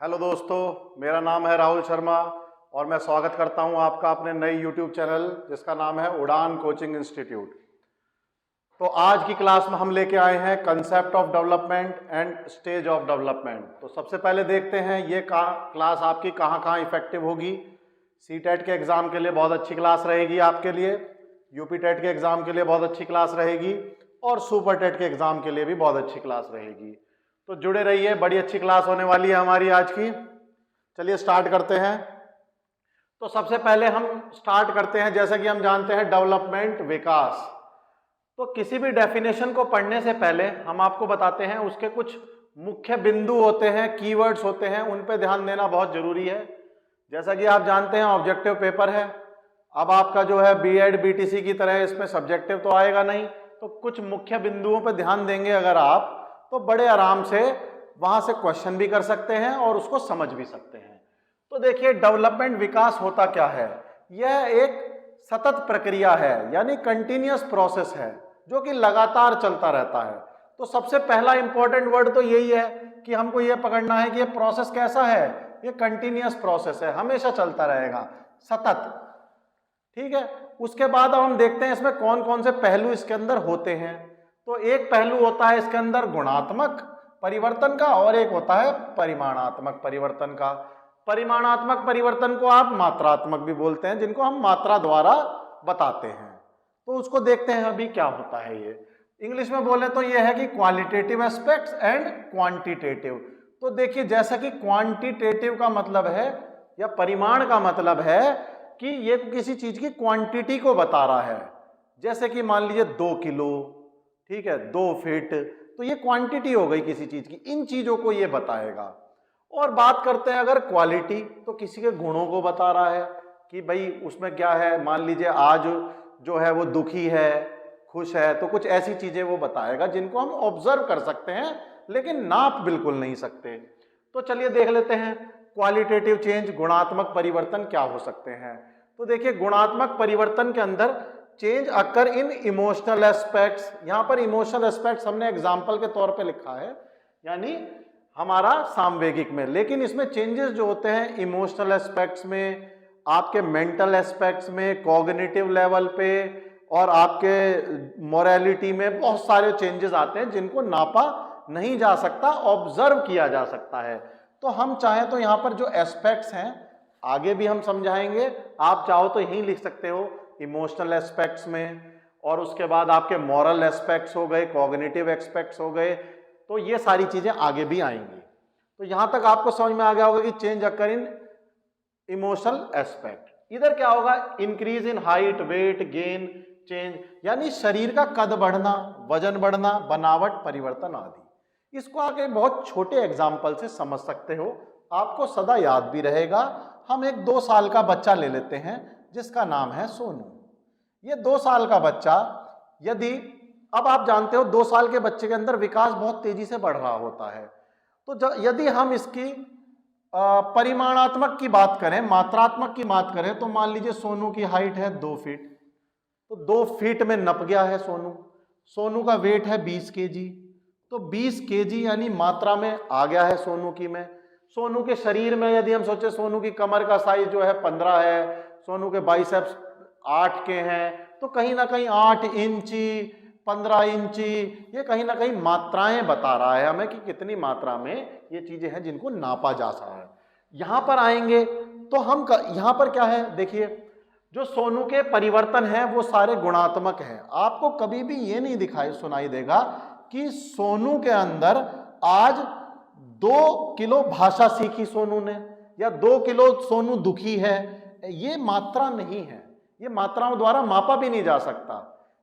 Hello दोस्तों, मेरा नाम है राहुल शर्मा और मैं स्वागत करता हूं आपका अपने नए यूट्यूब चैनल जिसका नाम है उड़ान कोचिंग इंस्टीट्यूट। तो आज की क्लास में हम लेके आए हैं concept of development and stage of development. तो सबसे पहले देखते हैं ये क्लास आपकी कहाँ इफेक्टिव होगी। सीटेट के एग्ज़ाम के लिए बहुत अच्छी क्लास रहेगी आपके लिए, यूपी टेट के एग्ज़ाम के लिए बहुत अच्छी क्लास रहेगी और सुपर टेट के एग्ज़ाम के लिए भी बहुत अच्छी क्लास रहेगी। तो जुड़े रहिए, बड़ी अच्छी क्लास होने वाली है हमारी आज की। चलिए स्टार्ट करते हैं। तो सबसे पहले हम स्टार्ट करते हैं, जैसा कि हम जानते हैं डेवलपमेंट, विकास। तो किसी भी डेफिनेशन को पढ़ने से पहले हम आपको बताते हैं उसके कुछ मुख्य बिंदु होते हैं, कीवर्ड्स होते हैं, उन पे ध्यान देना बहुत जरूरी है। जैसा कि आप जानते हैं ऑब्जेक्टिव पेपर है। अब आपका जो है बीएड बीटीसी की तरह इसमें सब्जेक्टिव तो आएगा नहीं, तो कुछ मुख्य बिंदुओं पर ध्यान देंगे अगर आप, तो बड़े आराम से वहां से क्वेश्चन भी कर सकते हैं और उसको समझ भी सकते हैं। तो देखिए, डेवलपमेंट, विकास होता क्या है? यह एक सतत प्रक्रिया है, यानी कंटिन्यूअस प्रोसेस है जो कि लगातार चलता रहता है। तो सबसे पहला इंपॉर्टेंट वर्ड तो यही है कि हमको यह पकड़ना है कि यह प्रोसेस कैसा है। यह कंटिन्यूअस प्रोसेस है, हमेशा चलता रहेगा, सतत। ठीक है। उसके बाद अब हम देखते हैं इसमें कौन कौन से पहलू इसके अंदर होते हैं। तो एक पहलू होता है इसके अंदर गुणात्मक परिवर्तन का और एक होता है परिमाणात्मक परिवर्तन का। परिमाणात्मक परिवर्तन को आप मात्रात्मक भी बोलते हैं, जिनको हम मात्रा द्वारा बताते हैं। तो उसको देखते हैं अभी क्या होता है। ये इंग्लिश में बोले तो ये है कि क्वालिटेटिव एस्पेक्ट्स एंड क्वांटिटेटिव। तो देखिए, जैसा कि क्वांटिटेटिव का मतलब है या परिमाण का मतलब है कि ये किसी चीज की क्वांटिटी को बता रहा है। जैसे कि मान लीजिए 2 किलो, ठीक है, 2 फीट, तो ये क्वांटिटी हो गई किसी चीज की, इन चीजों को ये बताएगा। और बात करते हैं अगर क्वालिटी, तो किसी के गुणों को बता रहा है कि भाई उसमें क्या है। मान लीजिए आज जो है वो दुखी है, खुश है, तो कुछ ऐसी चीजें वो बताएगा जिनको हम ऑब्जर्व कर सकते हैं लेकिन नाप बिल्कुल नहीं सकते। तो चलिए देख लेते हैं क्वालिटेटिव चेंज, गुणात्मक परिवर्तन क्या हो सकते हैं। तो देखिए, गुणात्मक परिवर्तन के अंदर चेंज अकर इन इमोशनल एस्पेक्ट्स। यहां पर इमोशनल एस्पेक्ट्स हमने एग्जाम्पल के तौर पे लिखा है, यानी हमारा सामवेगिक में, लेकिन इसमें चेंजेस जो होते हैं इमोशनल एस्पेक्ट्स में, आपके मेंटल एस्पेक्ट्स में, कॉग्निटिव लेवल पे और आपके मोरालिटी में बहुत सारे चेंजेस आते हैं जिनको नापा नहीं जा सकता, ऑब्जर्व किया जा सकता है। तो हम चाहें तो यहाँ पर जो एस्पेक्ट्स हैं आगे भी हम समझाएंगे, आप चाहो तो यहीं लिख सकते हो इमोशनल एस्पेक्ट्स में, और उसके बाद आपके मॉरल एस्पेक्ट्स हो गए, कॉग्निटिव एस्पेक्ट्स हो गए, तो ये सारी चीजें आगे भी आएंगी। तो यहां तक आपको समझ में आ गया होगा कि चेंज अकर इन इमोशनल एस्पेक्ट। इधर क्या होगा, increase in height, weight gain, change, यानी शरीर का कद बढ़ना, वजन बढ़ना, बनावट परिवर्तन आदि। इसको आगे बहुत छोटे एग्जाम्पल से समझ सकते हो, आपको सदा याद भी रहेगा। हम एक 2 साल का बच्चा ले लेते हैं जिसका नाम है सोनू। ये 2 साल का बच्चा, यदि, अब आप जानते हो 2 साल के बच्चे के अंदर विकास बहुत तेजी से बढ़ रहा होता है। तो यदि हम इसकी परिमाणात्मक की बात करें, मात्रात्मक की बात करें, तो मान लीजिए सोनू की हाइट है 2 फीट, तो 2 फीट में नप गया है सोनू। सोनू का वेट है 20 केजी, तो 20 केजी यानी मात्रा में आ गया है सोनू की में। सोनू के शरीर में यदि हम सोचे, सोनू की कमर का साइज जो है 15 है, सोनू के बाइसेप्स 8 के हैं, तो कहीं ना कहीं 8 इंची, 15 इंची, ये कहीं ना कहीं मात्राएं बता रहा है हमें कि कितनी मात्रा में ये चीजें हैं जिनको नापा जा सकता है। यहां पर आएंगे तो हम यहां पर क्या है, देखिए जो सोनू के परिवर्तन हैं वो सारे गुणात्मक हैं। आपको कभी भी ये नहीं दिखाई सुनाई देगा कि सोनू के अंदर आज 2 किलो भाषा सीखी सोनू ने, या 2 किलो सोनू दुखी है। ये मात्रा नहीं है, ये मात्राओं द्वारा मापा भी नहीं जा सकता,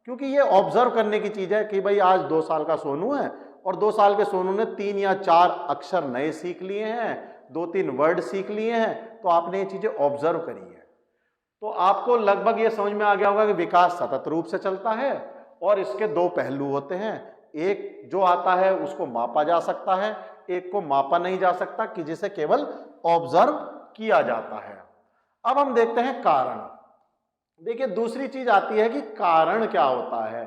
क्योंकि ये ऑब्जर्व करने की चीज है कि भाई आज 2 साल का सोनू है और 2 साल के सोनू ने 3 या 4 अक्षर नए सीख लिए हैं, 2-3 वर्ड सीख लिए हैं, तो आपने ये चीजें ऑब्जर्व करी है। तो आपको लगभग ये समझ में आ गया होगा कि विकास सतत रूप से चलता है और इसके 2 पहलू होते हैं। एक जो आता है उसको मापा जा सकता है, एक को मापा नहीं जा सकता कि जिसे केवल ऑब्जर्व किया जाता है। अब हम देखते हैं कारण। देखिए, दूसरी चीज आती है कि कारण क्या होता है,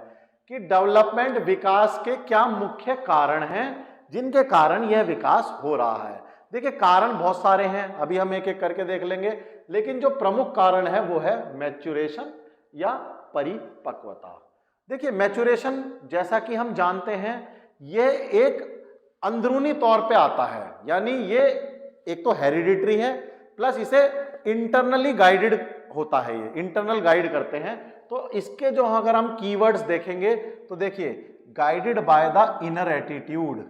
कि डेवलपमेंट, विकास के क्या मुख्य कारण हैं जिनके कारण यह विकास हो रहा है। देखिए कारण बहुत सारे हैं, अभी हम एक एक करके देख लेंगे, लेकिन जो प्रमुख कारण है वो है मैच्योरेशन या परिपक्वता। देखिए मैच्योरेशन जैसा कि हम जानते हैं ये एक अंदरूनी तौर पे आता है, यानी ये एक तो हेरिडिटरी है प्लस इसे इंटरनली गाइडेड होता है, ये इंटरनल गाइड करते हैं। तो इसके जो अगर हम कीवर्ड्स देखेंगे तो देखिए guided by the inner attitude,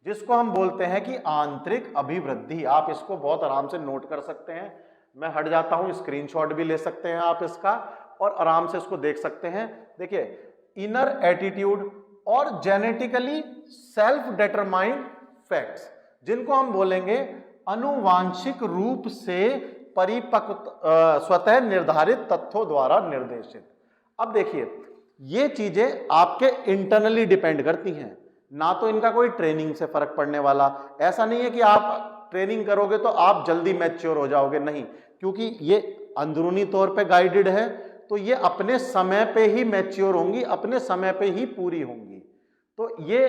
जिसको हम बोलते हैं कि आंतरिक अभिवृद्धि। आप इसको बहुत आराम से नोट कर सकते हैं, मैं हट जाता हूं, स्क्रीनशॉट भी ले सकते हैं आप इसका और आराम से इसको देख सकते हैं। देखिए इनर एटीट्यूड और जेनेटिकली सेल्फ डिटरमाइंड फैक्ट्स, जिनको हम बोलेंगे अनुवांशिक रूप से परिपक्व स्वतः निर्धारित तथ्यों द्वारा निर्देशित। अब देखिए ये चीजें आपके इंटरनली डिपेंड करती हैं, ना तो इनका कोई ट्रेनिंग से फर्क पड़ने वाला। ऐसा नहीं है कि आप ट्रेनिंग करोगे तो आप जल्दी मैच्योर हो जाओगे, नहीं, क्योंकि ये अंदरूनी तौर पे गाइडेड है तो ये अपने समय पे ही मैच्योर होंगी, अपने समय पे ही पूरी होंगी। तो ये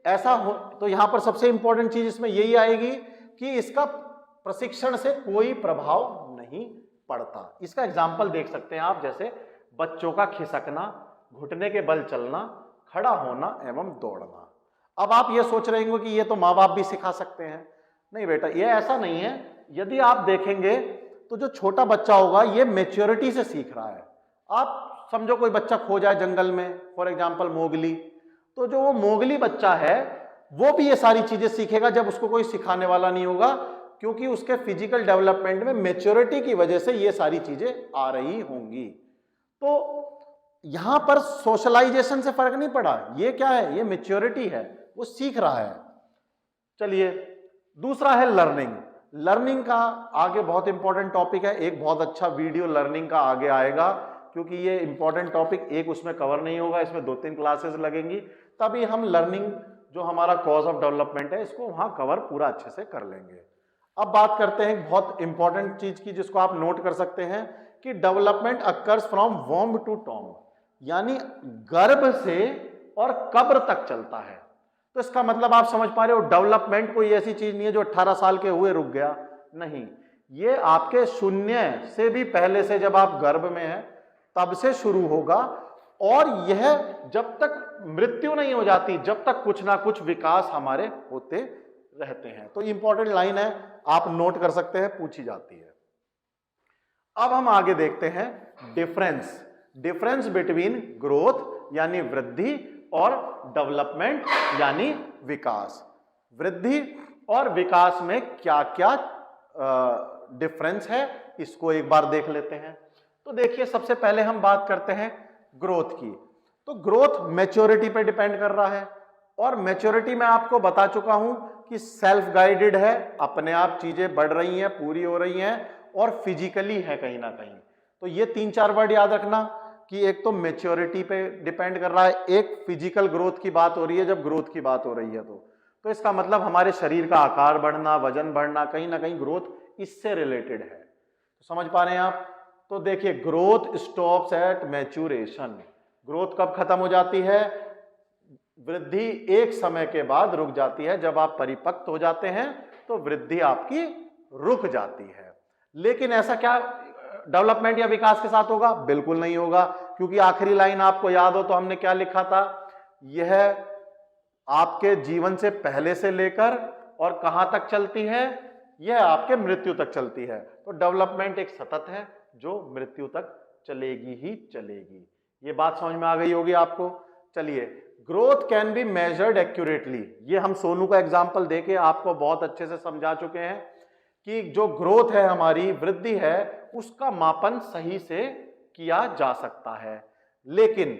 ऐसा हो, तो यहां पर सबसे इंपॉर्टेंट चीज इसमें यही आएगी कि इसका प्रशिक्षण से कोई प्रभाव नहीं पड़ता। इसका एग्जाम्पल देख सकते हैं आप, जैसे बच्चों का खिसकना, घुटने के बल चलना, खड़ा होना एवं दौड़ना। अब आप ये सोच रहे होंगे कि ये तो माँ बाप भी सिखा सकते हैं। नहीं बेटा, ये ऐसा नहीं है। यदि आप देखेंगे तो जो छोटा बच्चा होगा ये मैच्योरिटी से सीख रहा है। आप समझो कोई बच्चा खो जाए जंगल में, फॉर एग्जाम्पल मोगली, तो जो वो मोगली बच्चा है वो भी ये सारी चीजें सीखेगा जब उसको कोई सिखाने वाला नहीं होगा, क्योंकि उसके फिजिकल डेवलपमेंट में मैच्योरिटी की वजह से ये सारी चीजें आ रही होंगी। तो यहां पर सोशलाइजेशन से फर्क नहीं पड़ा, ये क्या है, ये मैच्योरिटी है, वो सीख रहा है। चलिए दूसरा है लर्निंग। लर्निंग का आगे बहुत इंपॉर्टेंट टॉपिक है, एक बहुत अच्छा वीडियो लर्निंग का आगे आएगा, क्योंकि ये इंपॉर्टेंट टॉपिक एक उसमें कवर नहीं होगा, इसमें 2-3 क्लासेस लगेंगी, तभी हम लर्निंग जो हमारा कॉज ऑफ डेवलपमेंट है इसको वहां कवर पूरा अच्छे से कर लेंगे। अब बात करते हैं बहुत इंपॉर्टेंट चीज की, जिसको आप नोट कर सकते हैं कि development occurs from womb to tomb, यानी गर्भ से और कब्र तक चलता है। तो इसका मतलब आप समझ पा रहे हो, डेवलपमेंट कोई ऐसी चीज नहीं है जो 18 साल के हुए रुक गया, नहीं, ये आपके शून्य से भी पहले से, जब आप गर्भ में हैं तब से शुरू होगा, और यह जब तक मृत्यु नहीं हो जाती, जब तक कुछ ना कुछ विकास हमारे होते रहते हैं। तो इंपॉर्टेंट लाइन है, आप नोट कर सकते हैं, पूछी जाती है। अब हम आगे देखते हैं डिफरेंस बिटवीन ग्रोथ यानी वृद्धि और डेवलपमेंट यानी विकास। वृद्धि और विकास में क्या क्या डिफरेंस है, इसको एक बार देख लेते हैं। तो देखिए सबसे पहले हम बात करते हैं ग्रोथ की। तो ग्रोथ मैच्योरिटी पे डिपेंड कर रहा है, और मैच्योरिटी में आपको बता चुका हूं कि सेल्फ गाइडेड है, अपने आप चीजें बढ़ रही हैं, पूरी हो रही हैं, और फिजिकली है कहीं ना कहीं। तो ये 3-4 वर्ड याद रखना कि एक तो मैच्योरिटी पे डिपेंड कर रहा है, एक फिजिकल ग्रोथ की बात हो रही है जब ग्रोथ की बात हो रही है, तो इसका मतलब हमारे शरीर का आकार बढ़ना, वजन बढ़ना, कहीं ना कहीं ग्रोथ इससे रिलेटेड है। तो समझ पा रहे हैं आप। तो देखिए growth stops at maturation. Growth कब खत्म हो जाती है, वृद्धि एक समय के बाद रुक जाती है। जब आप परिपक्व हो जाते हैं तो वृद्धि आपकी रुक जाती है। लेकिन ऐसा क्या डेवलपमेंट या विकास के साथ होगा? बिल्कुल नहीं होगा, क्योंकि आखिरी लाइन आपको याद हो तो हमने क्या लिखा था, यह आपके जीवन से पहले से लेकर और कहां तक चलती है, यह आपके मृत्यु तक चलती है। तो डेवलपमेंट एक सतत है जो मृत्यु तक चलेगी ही चलेगी। ये बात समझ में आ गई होगी आपको। चलिए, growth can be measured accurately. ये हम सोनू का एग्जाम्पल देके आपको बहुत अच्छे से समझा चुके हैं कि जो ग्रोथ है हमारी, वृद्धि है, उसका मापन सही से किया जा सकता है। लेकिन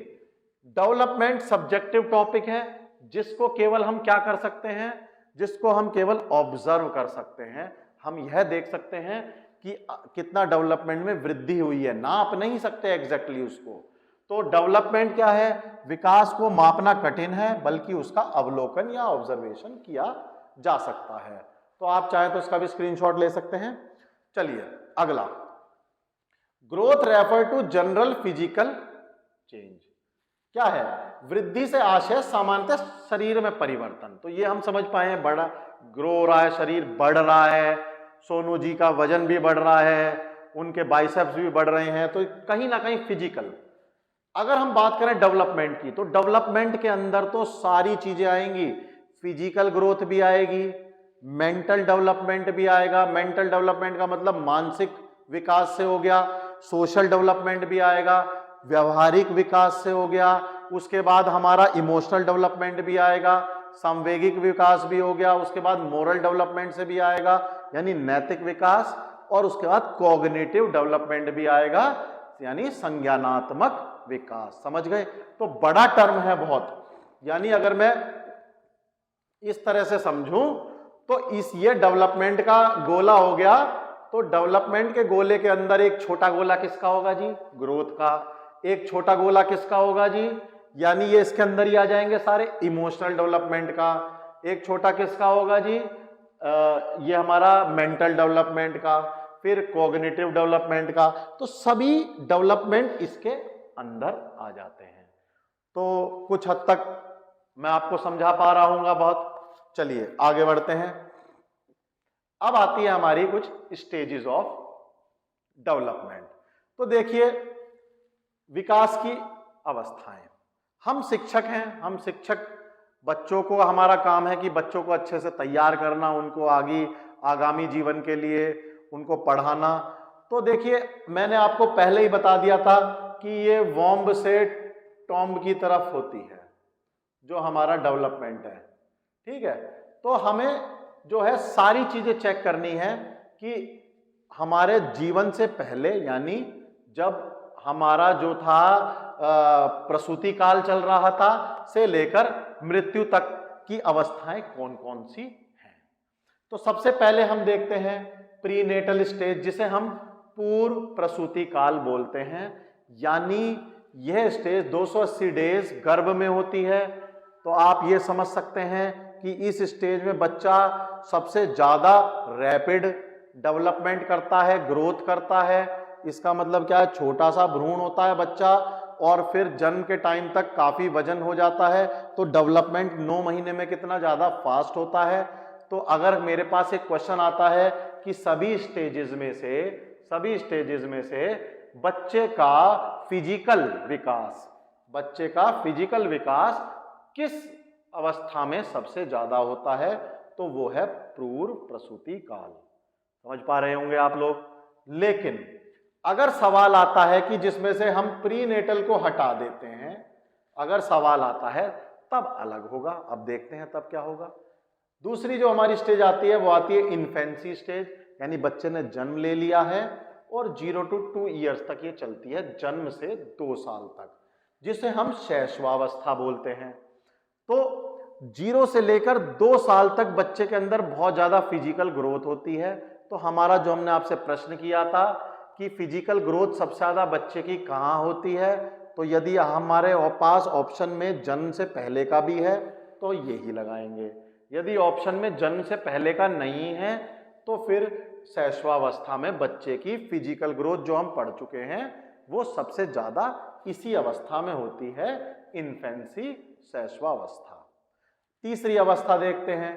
डेवलपमेंट सब्जेक्टिव टॉपिक है, जिसको केवल हम क्या कर सकते हैं, जिसको हम केवल ऑब्जर्व कर सकते हैं। हम यह देख सकते हैं कि कितना डेवलपमेंट में वृद्धि हुई है, नाप नहीं सकते एग्जैक्टली उसको। तो डेवलपमेंट क्या है, विकास को मापना कठिन है, बल्कि उसका अवलोकन या ऑब्जर्वेशन किया जा सकता है। तो आप चाहें तो इसका भी स्क्रीनशॉट ले सकते हैं। चलिए अगला, growth refer to general physical change. क्या है? वृद्धि से आशय सामान्यतः शरीर में परिवर्तन। तो ये हम समझ पाए हैं, बड़ा ग्रो हो रहा है, शरीर बढ़ रहा है, सोनू जी का वजन भी बढ़ रहा है, उनके बाइसेप्स भी बढ़ रहे हैं, तो कहीं ना कहीं फिजिकल। अगर हम बात करें डेवलपमेंट की, तो डेवलपमेंट के अंदर तो सारी चीजें आएंगी, फिजिकल ग्रोथ भी आएगी, मेंटल डेवलपमेंट भी आएगा। मेंटल डेवलपमेंट का मतलब मानसिक विकास से हो गया, सोशल डेवलपमेंट भी आएगा, व्यवहारिक विकास से हो गया, उसके बाद हमारा इमोशनल डेवलपमेंट भी आएगा, संवेगिक विकास भी हो गया, उसके बाद मोरल डेवलपमेंट से भी आएगा यानी नैतिक विकास, और उसके बाद कॉग्निटिव डेवलपमेंट भी आएगा यानी संज्ञानात्मक विकास। समझ गए? तो बड़ा टर्म है बहुत, यानी अगर मैं इस तरह से समझूं तो ये डेवलपमेंट का गोला हो गया। तो डेवलपमेंट के गोले के अंदर एक छोटा गोला किसका होगा जी? ग्रोथ का। एक छोटा गोला किसका होगा जी? यानी ये इसके अंदर ही आ जाएंगे सारे, इमोशनल डेवलपमेंट का। एक छोटा किसका होगा जी? ये हमारा मेंटल डेवलपमेंट का, फिर कॉग्निटिव डेवलपमेंट का। तो सभी डेवलपमेंट इसके अंदर आ जाते हैं। तो कुछ हद तक मैं आपको समझा पा रहा हूंगा बहुत। चलिए आगे बढ़ते हैं। अब आती है हमारी कुछ स्टेजेस ऑफ डेवलपमेंट। तो देखिए, विकास की अवस्थाएं। हम शिक्षक हैं, हम शिक्षक बच्चों को, हमारा काम है कि बच्चों को अच्छे से तैयार करना, उनको आगामी जीवन के लिए उनको पढ़ाना। तो देखिए, मैंने आपको पहले ही बता दिया था कि ये वॉम्ब से टॉम्ब की तरफ होती है जो हमारा डेवलपमेंट है। ठीक है? तो हमें जो है सारी चीजें चेक करनी है कि हमारे जीवन से पहले, यानी जब हमारा जो था प्रसूति काल चल रहा था से लेकर मृत्यु तक की अवस्थाएं कौन कौन सी हैं। तो सबसे पहले हम देखते हैं प्रीनेटल स्टेज, जिसे हम पूर्व प्रसूति काल बोलते हैं। यानी यह स्टेज 280 डेज गर्भ में होती है। तो आप ये समझ सकते हैं कि इस स्टेज में बच्चा सबसे ज्यादा रैपिड डेवलपमेंट करता है, ग्रोथ करता है। इसका मतलब क्या है? छोटा सा भ्रूण होता है बच्चा, और फिर जन्म के टाइम तक काफी वजन हो जाता है। तो डेवलपमेंट 9 महीने में कितना ज्यादा फास्ट होता है। तो अगर मेरे पास एक क्वेश्चन आता है कि सभी स्टेजेस में से बच्चे का फिजिकल विकास किस अवस्था में सबसे ज्यादा होता है? तो वो है पूर्व प्रसूति काल। समझ पा रहे होंगे आप लोग। लेकिन अगर सवाल आता है कि जिसमें से हम प्रीनेटल को हटा देते हैं, अगर सवाल आता है तब अलग होगा। अब देखते हैं तब क्या होगा। दूसरी जो हमारी स्टेज आती है वो आती है इन्फेंसी स्टेज, यानी बच्चे ने जन्म ले लिया है और 0 to 2 ईयर्स तक ये चलती है, जन्म से 2 साल तक, जिसे हम शैशवावस्था बोलते हैं। तो 0 से लेकर 2 साल तक बच्चे के अंदर बहुत ज्यादा फिजिकल ग्रोथ होती है। तो हमारा जो हमने आपसे प्रश्न किया था कि फिजिकल ग्रोथ सबसे ज्यादा बच्चे की कहाँ होती है, तो यदि हमारे पास ऑप्शन में जन्म से पहले का भी है तो यही लगाएंगे। यदि ऑप्शन में जन्म से पहले का नहीं है तो फिर शैशवावस्था में बच्चे की फिजिकल ग्रोथ जो हम पढ़ चुके हैं वो सबसे ज्यादा इसी अवस्था में होती है, इन्फेंसी, शैशवावस्था। तीसरी अवस्था देखते हैं,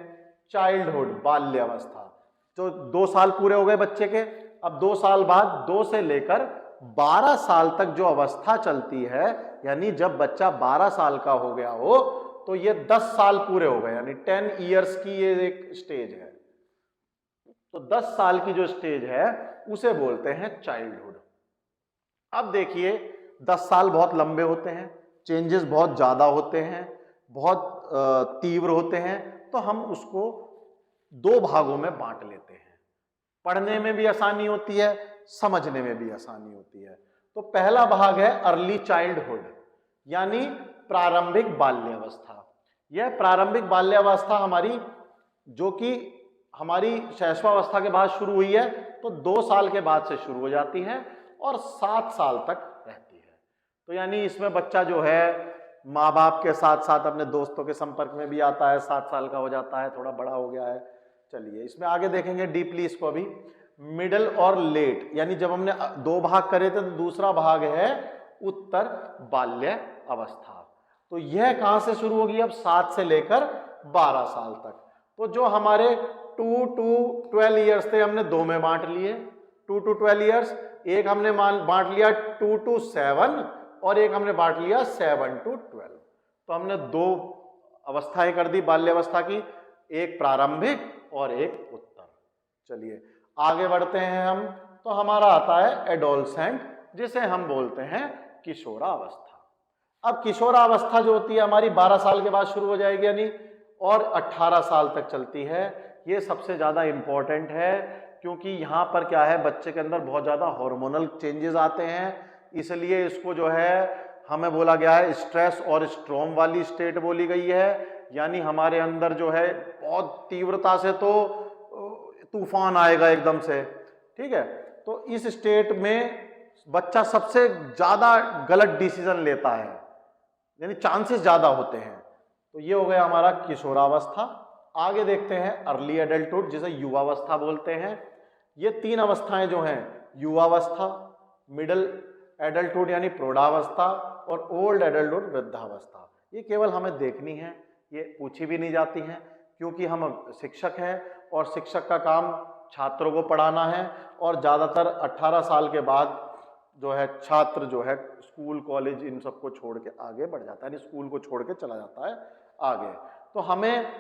चाइल्डहुड, बाल्यावस्था। जो 2 साल पूरे हो गए बच्चे के, अब 2 साल बाद 2 से लेकर 12 साल तक जो अवस्था चलती है, यानी जब बच्चा 12 साल का हो गया हो तो ये 10 साल पूरे हो गए, यानी 10 ईयर्स की ये एक स्टेज है। तो 10 साल की जो स्टेज है उसे बोलते हैं चाइल्डहुड। अब देखिए 10 साल बहुत लंबे होते हैं, चेंजेस बहुत ज्यादा होते हैं, बहुत तीव्र होते हैं। तो हम उसको 2 भागों में बांट लेते हैं। पढ़ने में भी आसानी होती है, समझने में भी आसानी होती है। तो पहला भाग है अर्ली चाइल्डहुड, यानी प्रारंभिक बाल्यावस्था। यह प्रारंभिक बाल्यावस्था हमारी, जो कि हमारी शैशवावस्था के बाद शुरू हुई है, तो 2 साल के बाद से शुरू हो जाती है और 7 साल तक रहती है। तो यानी इसमें बच्चा जो है माँ बाप के साथ साथ अपने दोस्तों के संपर्क में भी आता है, 7 साल का हो जाता है, थोड़ा बड़ा हो गया है। चलिए इसमें आगे देखेंगे डीपली इसको अभी। मिडल और लेट, यानी जब हमने 2 भाग करे थे तो दूसरा भाग है उत्तर बाल्य अवस्था। तो यह कहां से शुरू होगी? अब 7 से लेकर 12 साल तक। तो जो हमारे 2 to 12 ईयर्स थे हमने 2 में बांट लिए, 2 to 12 ईयर्स। एक हमने बांट लिया 2 to 7 और एक हमने बांट लिया 7 to 12। तो हमने 2 अवस्थाएं कर दी बाल्यावस्था की, एक प्रारंभिक और एक उत्तर। चलिए आगे बढ़ते हैं हम। तो हमारा आता है एडोलसेंट, जिसे हम बोलते हैं किशोरावस्था। अब किशोरावस्था जो होती है हमारी 12 साल के बाद शुरू हो जाएगी यानी, और 18 साल तक चलती है। ये सबसे ज्यादा इंपॉर्टेंट है क्योंकि यहाँ पर क्या है, बच्चे के अंदर बहुत ज्यादा हार्मोनल चेंजेस आते हैं, इसलिए इसको जो है हमें बोला गया है स्ट्रेस और स्ट्रॉम वाली स्टेट बोली गई है। यानी हमारे अंदर जो है बहुत तीव्रता से तो तूफान आएगा एकदम से, ठीक है। तो इस स्टेट में बच्चा सबसे ज्यादा गलत डिसीजन लेता है, यानी चांसेस ज्यादा होते हैं। तो ये हो गया हमारा किशोरावस्था। आगे देखते हैं अर्ली एडल्टहुड, जिसे युवावस्था बोलते हैं। ये 3 अवस्थाएं जो हैं, युवावस्था, मिडिल एडल्टहुड यानी प्रौढ़ावस्था और ओल्ड एडल्टहुड वृद्धावस्था, ये केवल हमें देखनी है, ये पूछी भी नहीं जाती हैं क्योंकि हम शिक्षक हैं और शिक्षक का काम छात्रों को पढ़ाना है। और ज़्यादातर 18 साल के बाद जो है छात्र जो है स्कूल कॉलेज इन सबको छोड़ के आगे बढ़ जाता है, यानी स्कूल को छोड़ के चला जाता है आगे। तो हमें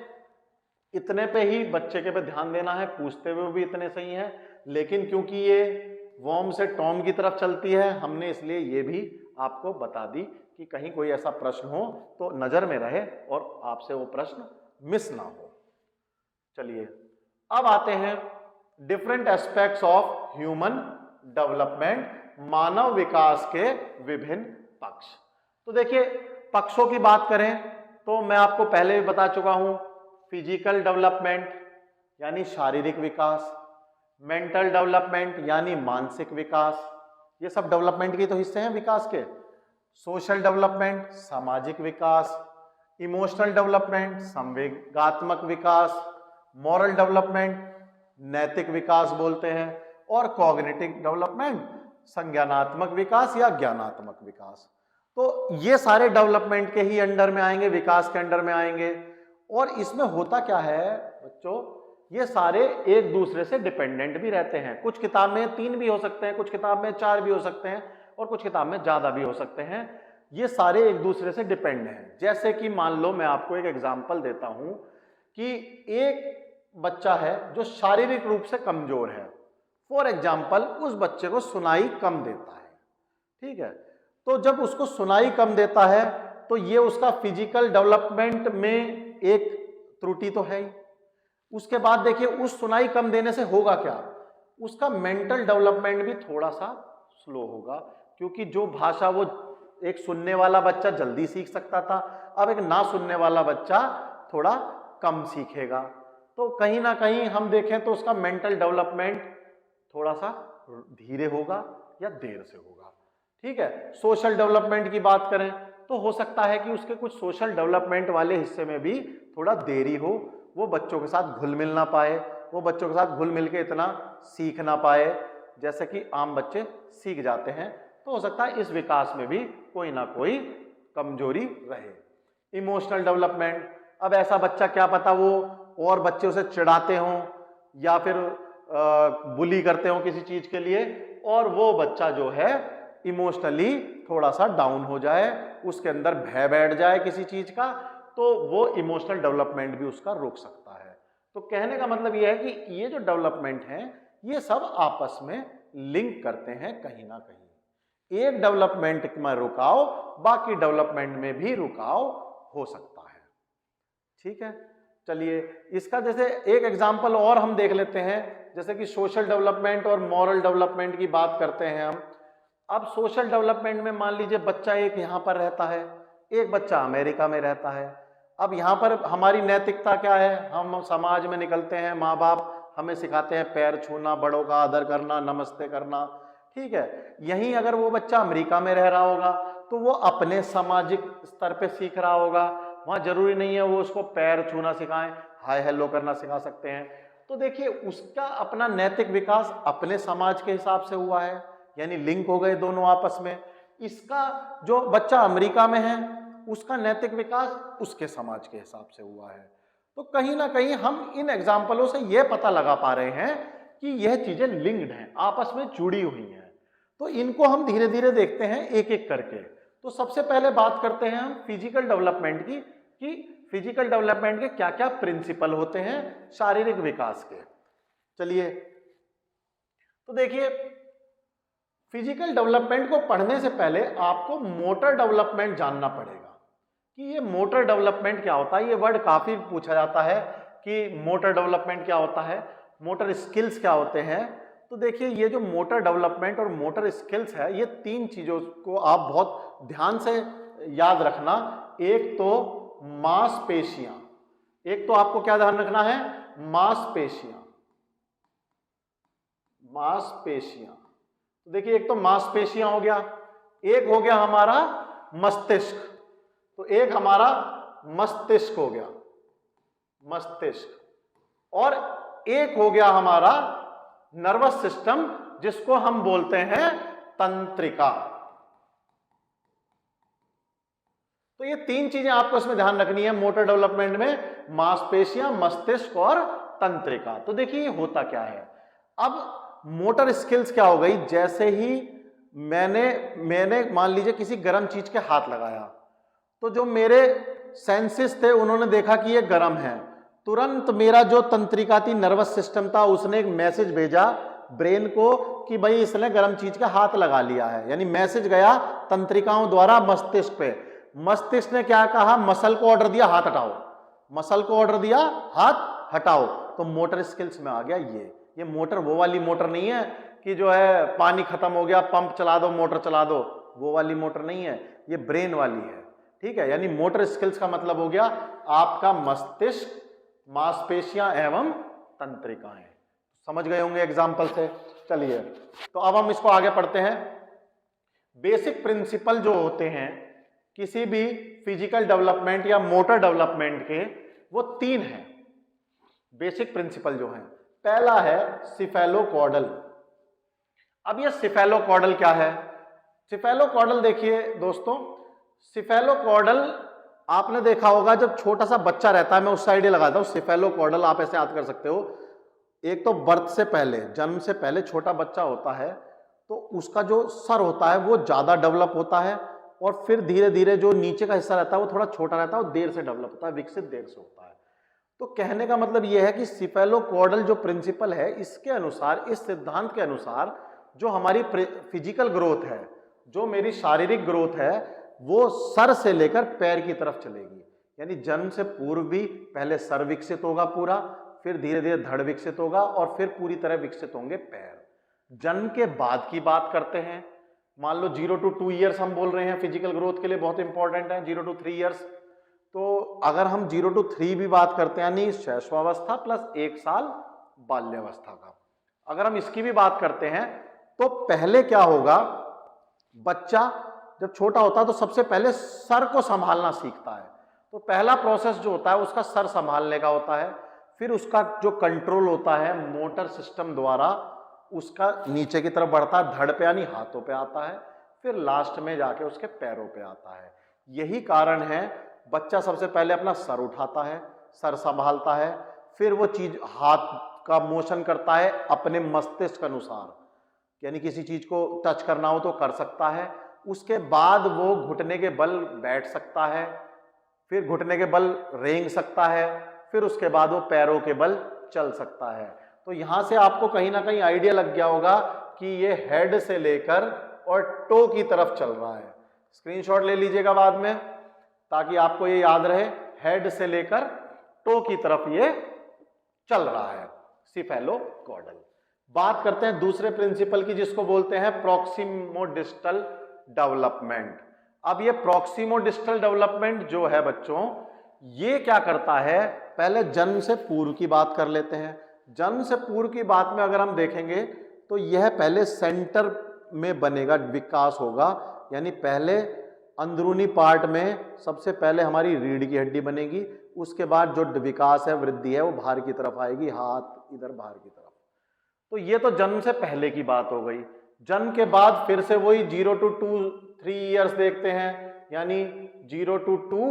इतने पे ही बच्चे के पे ध्यान देना है, पूछते हुए भी इतने सही है, लेकिन क्योंकि ये वॉर्म से टॉम की तरफ चलती है, हमने इसलिए ये भी आपको बता दी कि कहीं कोई ऐसा प्रश्न हो तो नजर में रहे और आपसे वो प्रश्न मिस ना हो। चलिए अब आते हैं different aspects of human development, मानव विकास के विभिन्न पक्ष। तो देखिए पक्षों की बात करें तो मैं आपको पहले भी बता चुका हूं, फिजिकल डेवलपमेंट यानी शारीरिक विकास, मेंटल डेवलपमेंट यानी मानसिक विकास, ये सब डेवलपमेंट के तो हिस्से हैं विकास के। सोशल डेवलपमेंट सामाजिक विकास, इमोशनल डेवलपमेंट संवेगात्मक विकास, मॉरल डेवलपमेंट नैतिक विकास बोलते हैं, और कॉग्निटिव डेवलपमेंट संज्ञानात्मक विकास या ज्ञानात्मक विकास। तो ये सारे डेवलपमेंट के ही अंडर में आएंगे, विकास के अंडर में आएंगे। और इसमें होता क्या है बच्चों, ये सारे एक दूसरे से डिपेंडेंट भी रहते हैं। कुछ किताब में 3 भी हो सकते हैं, कुछ किताब में 4 भी हो सकते हैं और कुछ किताब में ज्यादा भी हो सकते हैं। ये सारे एक दूसरे से डिपेंड हैं। जैसे कि मान लो मैं आपको एक एग्जांपल देता हूं कि एक बच्चा है जो शारीरिक रूप से कमजोर है, फॉर एग्जाम्पल उस बच्चे को सुनाई कम देता है, ठीक है। तो जब उसको सुनाई कम देता है तो ये उसका फिजिकल डेवलपमेंट में एक त्रुटि तो है ही। उसके बाद देखिए उस सुनाई कम देने से होगा क्या, उसका मेंटल डेवलपमेंट भी थोड़ा सा स्लो होगा, क्योंकि जो भाषा वो एक सुनने वाला बच्चा जल्दी सीख सकता था, अब एक ना सुनने वाला बच्चा थोड़ा कम सीखेगा। तो कहीं ना कहीं हम देखें तो उसका मेंटल डेवलपमेंट थोड़ा सा धीरे होगा या देर से होगा, ठीक है। सोशल डेवलपमेंट की बात करें तो हो सकता है कि उसके कुछ सोशल डेवलपमेंट वाले हिस्से में भी थोड़ा देरी हो, वो बच्चों के साथ घुल मिल ना पाए, वो बच्चों के साथ घुल मिल के इतना सीख ना पाए जैसे कि आम बच्चे सीख जाते हैं। तो हो सकता है इस विकास में भी कोई ना कोई कमजोरी रहे। इमोशनल डेवलपमेंट, अब ऐसा बच्चा क्या पता वो और बच्चे उसे चिढ़ाते हों या फिर बुली करते हों किसी चीज के लिए, और वो बच्चा जो है इमोशनली थोड़ा सा डाउन हो जाए, उसके अंदर भय बैठ जाए किसी चीज का, तो वो इमोशनल डेवलपमेंट भी उसका रुक सकता है। तो कहने का मतलब ये है कि ये जो डेवलपमेंट है ये सब आपस में लिंक करते हैं कहीं ना कहीं। एक डेवलपमेंट में रुकाव बाकी डेवलपमेंट में भी रुकाव हो सकता है, ठीक है। चलिए इसका जैसे एक एग्जांपल और हम देख लेते हैं, जैसे कि सोशल डेवलपमेंट और मॉरल डेवलपमेंट की बात करते हैं हम। अब सोशल डेवलपमेंट में मान लीजिए बच्चा एक यहाँ पर रहता है, एक बच्चा अमेरिका में रहता है। अब यहाँ पर हमारी नैतिकता क्या है, हम समाज में निकलते हैं, माँ बाप हमें सिखाते हैं पैर छूना, बड़ों का आदर करना, नमस्ते करना, ठीक है। यहीं अगर वो बच्चा अमेरिका में रह रहा होगा तो वो अपने सामाजिक स्तर पे सीख रहा होगा, वहाँ जरूरी नहीं है वो उसको पैर छूना सिखाएं, हाय हेलो करना सिखा सकते हैं। तो देखिए उसका अपना नैतिक विकास अपने समाज के हिसाब से हुआ है, यानी लिंक हो गए दोनों आपस में। इसका जो बच्चा अमेरिका में है उसका नैतिक विकास उसके समाज के हिसाब से हुआ है। तो कहीं ना कहीं हम इन एग्जाम्पलों से यह पता लगा पा रहे हैं कि यह चीजें लिंक्ड हैं, आपस में जुड़ी हुई हैं। तो इनको हम धीरे धीरे देखते हैं एक एक करके। तो सबसे पहले बात करते हैं हम फिजिकल डेवलपमेंट की, कि फिजिकल डेवलपमेंट के क्या क्या प्रिंसिपल होते हैं शारीरिक विकास के। चलिए, तो देखिए, फिजिकल डेवलपमेंट को पढ़ने से पहले आपको मोटर डेवलपमेंट जानना पड़ेगा कि ये मोटर डेवलपमेंट क्या होता है। ये वर्ड काफी पूछा जाता है कि मोटर डेवलपमेंट क्या होता है, मोटर स्किल्स क्या होते हैं। तो देखिए, ये जो मोटर डेवलपमेंट और मोटर स्किल्स है, ये तीन चीजों को आप बहुत ध्यान से याद रखना। एक तो मांसपेशियां, एक तो आपको क्या ध्यान रखना है, मांसपेशियां। मांसपेशियां, तो देखिए, एक तो मांसपेशियां हो गया, एक हो गया हमारा मस्तिष्क। तो एक हमारा मस्तिष्क हो गया, मस्तिष्क, और एक हो गया हमारा नर्वस सिस्टम, जिसको हम बोलते हैं तंत्रिका। तो ये तीन चीजें आपको इसमें ध्यान रखनी है मोटर डेवलपमेंट में, मांसपेशियां, मस्तिष्क और तंत्रिका। तो देखिए होता क्या है। अब मोटर स्किल्स क्या हो गई, जैसे ही मैंने मान लीजिए किसी गर्म चीज के हाथ लगाया, तो जो मेरे सेंसेस थे उन्होंने देखा कि ये गर्म है, तुरंत मेरा जो तंत्रिका थी, नर्वस सिस्टम था, उसने एक मैसेज भेजा ब्रेन को कि भाई इसने गर्म चीज का हाथ लगा लिया है। यानी मैसेज गया तंत्रिकाओं द्वारा मस्तिष्क पे। मस्तिष्क ने क्या कहा, मसल को ऑर्डर दिया हाथ हटाओ, मसल को ऑर्डर दिया हाथ हटाओ। तो मोटर स्किल्स में आ गया ये मोटर वो वाली मोटर नहीं है कि जो है पानी खत्म हो गया पंप चला दो मोटर चला दो, वो वाली मोटर नहीं है, ये ब्रेन वाली है। ठीक है, यानी मोटर स्किल्स का मतलब हो गया आपका मस्तिष्क, मांसपेशियां एवं तंत्रिकाएं। समझ गए होंगे एग्जाम्पल से। चलिए, तो अब हम इसको आगे पढ़ते हैं। बेसिक प्रिंसिपल जो होते हैं किसी भी फिजिकल डेवलपमेंट या मोटर डेवलपमेंट के, वो तीन हैं बेसिक प्रिंसिपल जो हैं। पहला है सिफेलोकॉर्डल। अब ये सिफेलोकॉर्डल क्या है? सिफेलोकॉर्डल देखिए दोस्तों, सिफेलोकॉर्डल आपने देखा होगा जब छोटा सा बच्चा रहता है, मैं उस साइड ही लगाता हूं, सिफेलोकॉर्डल आप ऐसे याद कर सकते हो। एक तो बर्थ से पहले, जन्म से पहले छोटा बच्चा होता है, तो उसका जो सर होता है वो ज्यादा डेवलप होता है, और फिर धीरे धीरे जो नीचे का हिस्सा रहता है वो थोड़ा छोटा रहता है, वो देर से डेवलप होता है, विकसित देर से होता है। तो कहने का मतलब यह है कि सिफेलोकॉर्डल जो प्रिंसिपल है, इसके अनुसार, इस सिद्धांत के अनुसार, जो हमारी फिजिकल ग्रोथ है, जो मेरी शारीरिक ग्रोथ है, वो सर से लेकर पैर की तरफ चलेगी। यानी जन्म से पूर्व भी पहले सर विकसित होगा पूरा, फिर धीरे धीरे धड़ विकसित होगा, और फिर पूरी तरह विकसित होंगे पैर। जन्म के बाद की बात करते हैं, मान लो 0 to 2 ईयर्स हम बोल रहे हैं फिजिकल ग्रोथ के लिए, बहुत इंपॉर्टेंट है 0 to 3 ईयर्स। तो अगर हम 0 to 3 भी बात करते हैं, यानी शैशवावस्था प्लस 1 साल बाल्यावस्था का, अगर हम इसकी भी बात करते हैं, तो पहले क्या होगा, बच्चा जब छोटा होता है तो सबसे पहले सर को संभालना सीखता है। तो पहला प्रोसेस जो होता है उसका सर संभालने का होता है, फिर उसका जो कंट्रोल होता है मोटर सिस्टम द्वारा, उसका नीचे की तरफ बढ़ता है, धड़ पे यानी हाथों पे आता है, फिर लास्ट में जाके उसके पैरों पे आता है। यही कारण है बच्चा सबसे पहले अपना सर उठाता है, सर संभालता है, फिर वो चीज हाथ का मोशन करता है अपने मस्तिष्क अनुसार, यानी किसी चीज को टच करना हो तो कर सकता है। उसके बाद वो घुटने के बल बैठ सकता है, फिर घुटने के बल रेंग सकता है, फिर उसके बाद वो पैरों के बल चल सकता है। तो यहां से आपको कहीं ना कहीं आइडिया लग गया होगा कि ये हेड से लेकर और टो की तरफ चल रहा है। स्क्रीनशॉट ले लीजिएगा बाद में, ताकि आपको ये याद रहे, हेड से लेकर टो की तरफ ये चल रहा है सिफेलोकॉर्डल। बात करते हैं दूसरे प्रिंसिपल की, जिसको बोलते हैं प्रॉक्सिमोडिस्टल डेवलपमेंट। अब ये प्रॉक्सिमोडिस्टल डेवलपमेंट जो है बच्चों, ये क्या करता है, पहले जन्म से पूर्व की बात कर लेते हैं। जन्म से पूर्व की बात में अगर हम देखेंगे तो यह पहले सेंटर में बनेगा, विकास होगा। यानी पहले अंदरूनी पार्ट में सबसे पहले हमारी रीढ़ की हड्डी बनेगी, उसके बाद जो विकास है, वृद्धि है, वो बाहर की तरफ आएगी, हाथ इधर बाहर की तरफ। तो ये तो जन्म से पहले की बात हो गई। जन्म के बाद फिर से वही 0 to 3 ईयर्स देखते हैं, यानी 0 to 2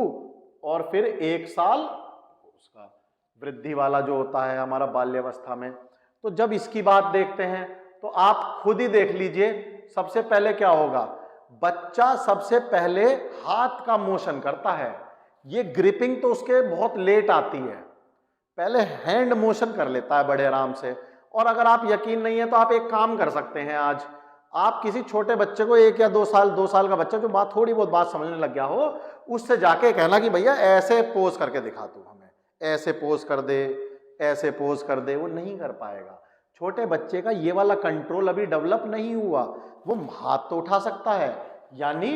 और फिर 1 साल उसका वृद्धि वाला जो होता है हमारा बाल्यावस्था में। तो जब इसकी बात देखते हैं तो आप खुद ही देख लीजिए, सबसे पहले क्या होगा, बच्चा सबसे पहले हाथ का मोशन करता है। ये ग्रिपिंग तो उसके बहुत लेट आती है, पहले हैंड मोशन कर लेता है बड़े आराम से। और अगर आप यकीन नहीं है तो आप एक काम कर सकते हैं, आज आप किसी छोटे बच्चे को 1 या 2 साल का बच्चा जो थोड़ी बहुत बात समझने लग गया हो, उससे जाके कहना कि भैया ऐसे पोज करके दिखा तू हमें, ऐसे पोज कर दे, ऐसे पोज कर दे। वो नहीं कर पाएगा। छोटे बच्चे का ये वाला कंट्रोल अभी डेवलप नहीं हुआ। वो हाथ तो उठा सकता है, यानी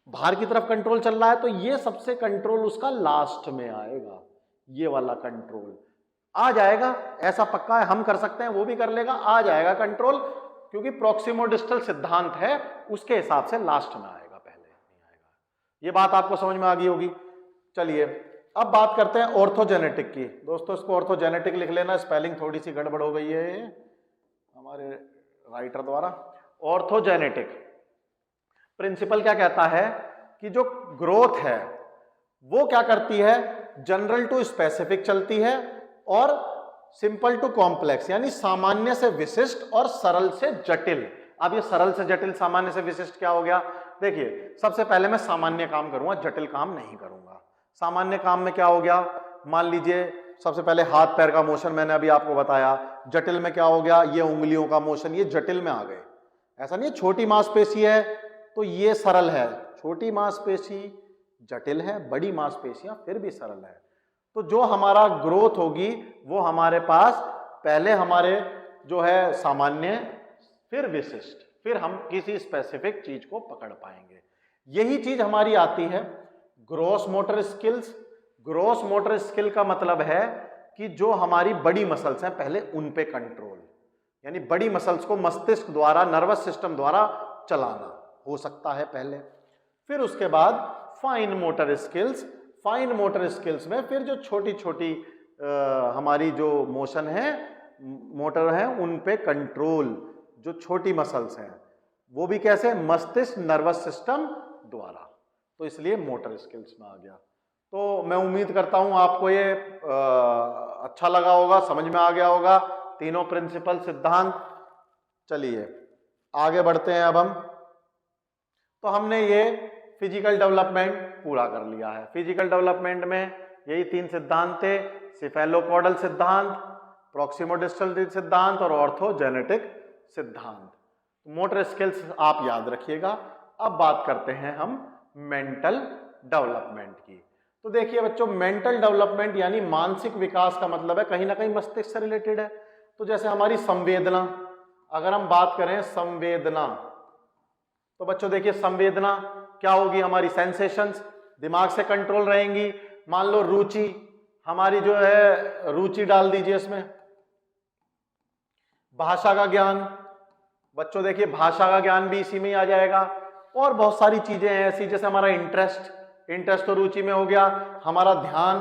बाहर की तरफ कंट्रोल चल रहा है, तो ये सबसे कंट्रोल उसका लास्ट में आएगा। ये वाला कंट्रोल आ जाएगा, ऐसा पक्का है, हम कर सकते हैं, वो भी कर लेगा, आ जाएगा कंट्रोल, क्योंकि प्रोक्सिमोडिस्टल सिद्धांत है, उसके हिसाब से लास्ट में आएगा, पहले नहीं आएगा। ये बात आपको समझ में आ गई होगी। चलिए अब बात करते हैं ऑर्थोजेनेटिक की। दोस्तों इसको ऑर्थोजेनेटिक लिख लेना, स्पेलिंग थोड़ी सी गड़बड़ हो गई है हमारे राइटर द्वारा। ऑर्थोजेनेटिक प्रिंसिपल क्या कहता है कि जो ग्रोथ है वो क्या करती है, जनरल टू स्पेसिफिक चलती है और सिंपल टू कॉम्प्लेक्स, यानी सामान्य से विशिष्ट और सरल से जटिल। अब ये सरल से जटिल, सामान्य से विशिष्ट क्या हो गया, देखिए सबसे पहले मैं सामान्य काम करूंगा, जटिल काम नहीं करूंगा। सामान्य काम में क्या हो गया, मान लीजिए सबसे पहले हाथ पैर का मोशन मैंने अभी आपको बताया। जटिल में क्या हो गया, ये उंगलियों का मोशन, ये जटिल में आ गए। ऐसा नहीं है छोटी मांसपेशी है तो ये सरल है, छोटी मांसपेशी जटिल है, बड़ी मांसपेशियां फिर भी सरल है। तो जो हमारा ग्रोथ होगी वो हमारे पास पहले हमारे जो है सामान्य, फिर विशिष्ट, फिर हम किसी स्पेसिफिक चीज को पकड़ पाएंगे। यही चीज हमारी आती है gross motor skills. Gross motor skill का मतलब है कि जो हमारी बड़ी मसल्स हैं पहले उन पे कंट्रोल, यानी बड़ी मसल्स को मस्तिष्क द्वारा, नर्वस सिस्टम द्वारा चलाना हो सकता है पहले। फिर उसके बाद fine motor skills. Fine motor skills में फिर जो छोटी छोटी हमारी जो मोशन है, मोटर है, उन पे कंट्रोल, जो छोटी मसल्स हैं वो भी कैसे, मस्तिष्क नर्वस सिस्टम द्वारा। तो इसलिए मोटर स्किल्स में आ गया। तो मैं उम्मीद करता हूं आपको ये अच्छा लगा होगा, समझ में आ गया होगा तीनों प्रिंसिपल सिद्धांत। चलिए आगे बढ़ते हैं। अब हम तो हमने ये फिजिकल डेवलपमेंट पूरा कर लिया है। फिजिकल डेवलपमेंट में यही 3 सिद्धांत थे, सिफेलोकॉर्डल सिद्धांत, प्रॉक्सिमोडिस्टल सिद्धांत और ऑर्थोजेनेटिक सिद्धांत। मोटर स्किल्स आप याद रखिएगा। अब बात करते हैं हम मेंटल डेवलपमेंट की। तो देखिए बच्चों, मेंटल डेवलपमेंट यानी मानसिक विकास का मतलब है कहीं ना कहीं मस्तिष्क से रिलेटेड है। तो जैसे हमारी संवेदना, अगर हम बात करें संवेदना, तो बच्चों देखिए संवेदना क्या होगी, हमारी सेंसेशंस दिमाग से कंट्रोल रहेंगी। मान लो रुचि, हमारी जो है रुचि डाल दीजिए इसमें। भाषा का ज्ञान, बच्चों देखिए भाषा का ज्ञान भी इसी में ही आ जाएगा। और बहुत सारी चीजें हैं ऐसी, जैसे हमारा इंटरेस्ट, इंटरेस्ट तो रुचि में हो गया। हमारा ध्यान,